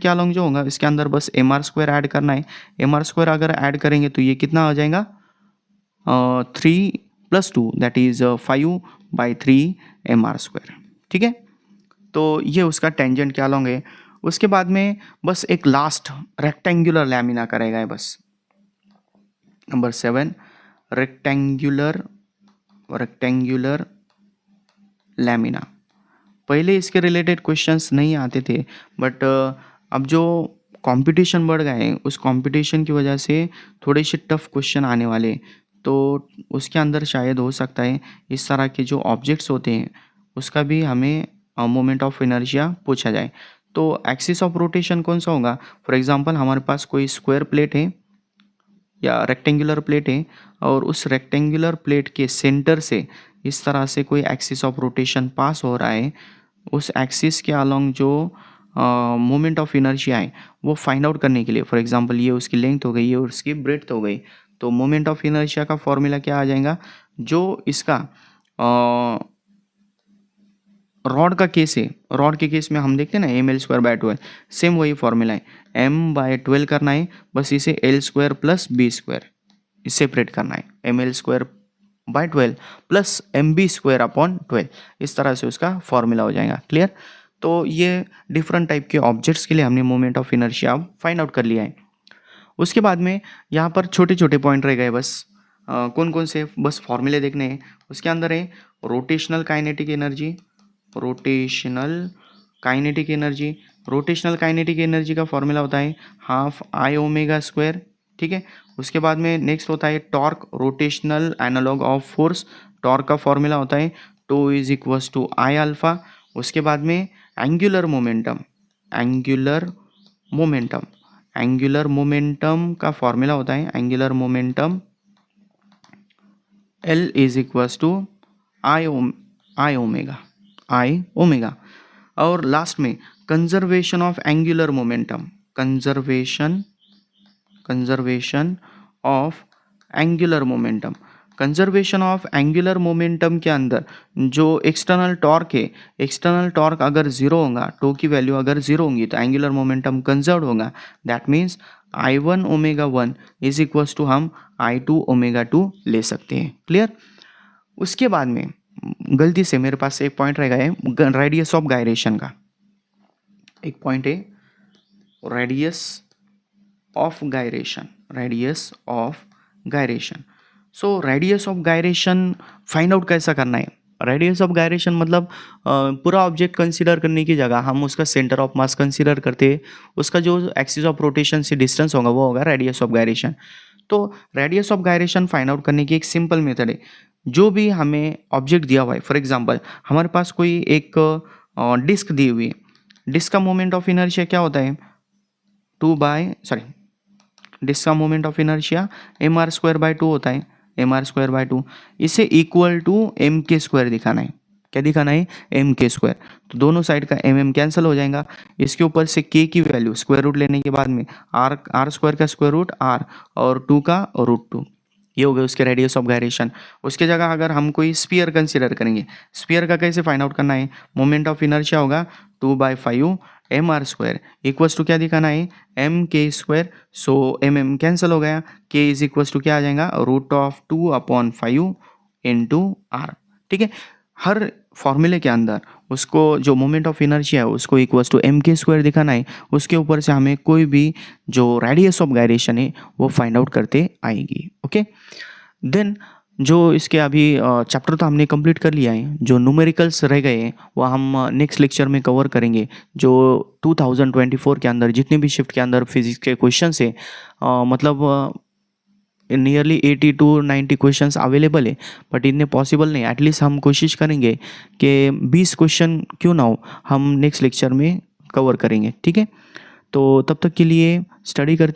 अलोंग जो होगा इसके अंदर बस mr² ऐड करना है। mr² अगर ऐड करेंगे तो ये कितना आ जाएगा, 3 + 2 दैट इज 5/3 mr²। ठीक है, तो ये उसका टेंजेंट के अलोंग है। उसके बाद में बस एक लास्ट रेक्टेंगुलर लैमिना करेगा है, बस नंबर 7 रेक्टेंगुलर लैमिना। पहले इसके रिलेटेड क्वेश्चंस नहीं आते थे, बट अब जो कंपटीशन बढ़ गए हैं उस कंपटीशन की वजह से थोड़े से टफ क्वेश्चन आने वाले, तो उसके अंदर शायद हो सकता है इस तरह के जो ऑब्जेक्ट्स होते हैं उसका भी हमें मोमेंट ऑफ इनर्शिया पूछा जाए। तो एक्सिस ऑफ रोटेशन कौन सा होगा, फॉर एग्जांपल हमारे पास कोई स्क्वायर प्लेट है या रेक्टेंगुलर प्लेट है और उस रेक्टेंगुलर प्लेट के सेंटर से इस तरह से कोई एक्सिस ऑफ रोटेशन पास हो रहा है, उस एक्सिस के अलॉन्ग जो मोमेंट ऑफ इनर्शिया है वो फाइंड आउट करने के लिए, फॉर एग्जांपल ये उसकी लेंथ हो गई, ये उसकी ब्रेड्थ हो गई, तो मोमेंट ऑफ इनर्शिया का फॉर्मूला क्या आ जाएगा, जो इसका रॉड का केस है, रॉड के केस में हम देखते हैं ना ml²/12, सेम वही फॉर्मूला है, m/12 करना है, बस इसे l² प्लस b² सेपरेट करना है, ml²/12 प्लस mb²/12, इस तरह से उसका फॉर्मूला हो जाएगा। क्लियर? तो ये डिफरेंट टाइप के ऑब्जेक्ट्स के लिए हमने moment of inertia find out कर लिया है। उसके बाद में यहाँ पर छोटे छोटे पॉइंट रह गए बस, कौन कौन से, बस फॉर्मूले देखने हैं। उसके अंदर है rotational kinetic energy, rotational kinetic energy, rotational kinetic energy का फॉर्मूला होता है हाफ आई ओमेगा स्क्वायर, ठीक है। उसके बाद में नेक्स्ट होता है torque, rotational analog of force, torque का फॉर्मूला होता है tau is equals to I alpha. उसके बाद में angular momentum, angular momentum, angular momentum का फॉर्मूला होता है angular momentum L is equals to I omega. और लास्ट में conservation of angular momentum, conservation of angular momentum, conservation of angular momentum के अंदर जो एक्सटर्नल टॉर्क है, एक्सटर्नल टॉर्क अगर जीरो होगा, टो की वैल्यू अगर जीरो होंगी तो एंगुलर मोमेंटम कंजर्व होगा। That means I1 omega 1 is equals to हम I2 ओमेगा 2 ले सकते हैं। क्लियर? उसके बाद में गलती से मेरे पास एक पॉइंट रह गया है रेडियस ऑफ गायरेशन का, एक पॉइंट है radius of gyration, radius of gyration. So radius of gyration find out कैसा करना है? रेडियस ऑफ गायरेशन मतलब पूरा ऑब्जेक्ट कंसीडर करने की जगह हम उसका सेंटर ऑफ मास कंसीडर करते हैं, उसका जो एक्सिस ऑफ रोटेशन से डिस्टेंस होगा वो होगा रेडियस ऑफ गायरेशन। तो radius of gyration find out करने की एक सिंपल मेथड है, जो भी हमें ऑब्जेक्ट दिया हुआ है, फॉर एग्जांपल हमारे पास कोई एक डिस्क दी हुई है, डिस्क का मोमेंट ऑफ इनर्शिया क्या होता है, डिस्क का मोमेंट ऑफ इनर्शिया mr²/2 होता है, mr²/2, इसे इक्वल टू mk² दिखाना है। क्या दिखाना है? mk²। तो दोनों साइड का mm कैंसिल हो जाएगा, इसके ऊपर से k की वैल्यू स्क्वायर रूट लेने के बाद में r² का स्क्वायर रूट r और 2 का √2, ये हो गया उसके रेडियस ऑफ गायरेशन। उसके जगह अगर हम कोई स्फीयर कंसीडर करेंगे, स्फीयर का कैसे फाइंड आउट करना है? मोमेंट ऑफ इनर्शिया होगा 2/5 mr² इक्वल्स टू क्या दिखाना है? mk²। सो mm कैंसिल हो गया, k इज इक्वल्स टू क्या आ जाएगा? √2/5 इंटू r। ठीक है, हर फॉर्मूले के अंदर उसको जो मोमेंट ऑफ इनर्शिया है उसको इक्वल्स टू mk² दिखाना है, उसके ऊपर से हमें कोई भी जो रेडियस ऑफ गायरेशन है वो फाइंड आउट करते आएगी। ओके, देन जो इसके अभी चैप्टर तो हमने कंप्लीट कर लिया है, जो न्यूमेरिकल्स रह गए हैं वो हम नेक्स्ट लेक्चर में कवर करेंगे। जो 2024 के अंदर जितने भी शिफ्ट के अंदर फिजिक्स के क्वेश्चन है, मतलब नियरली 80 to 90 क्वेश्चंस अवेलेबल है, बट इतने पॉसिबल नहीं। एटलीस्ट हम कोशिश करेंगे कि 20 क्वेश्चन क्यों ना हो हम नेक्स्ट लेक्चर में कवर करेंगे। ठीक है, तो तब तक के लिए स्टडी करते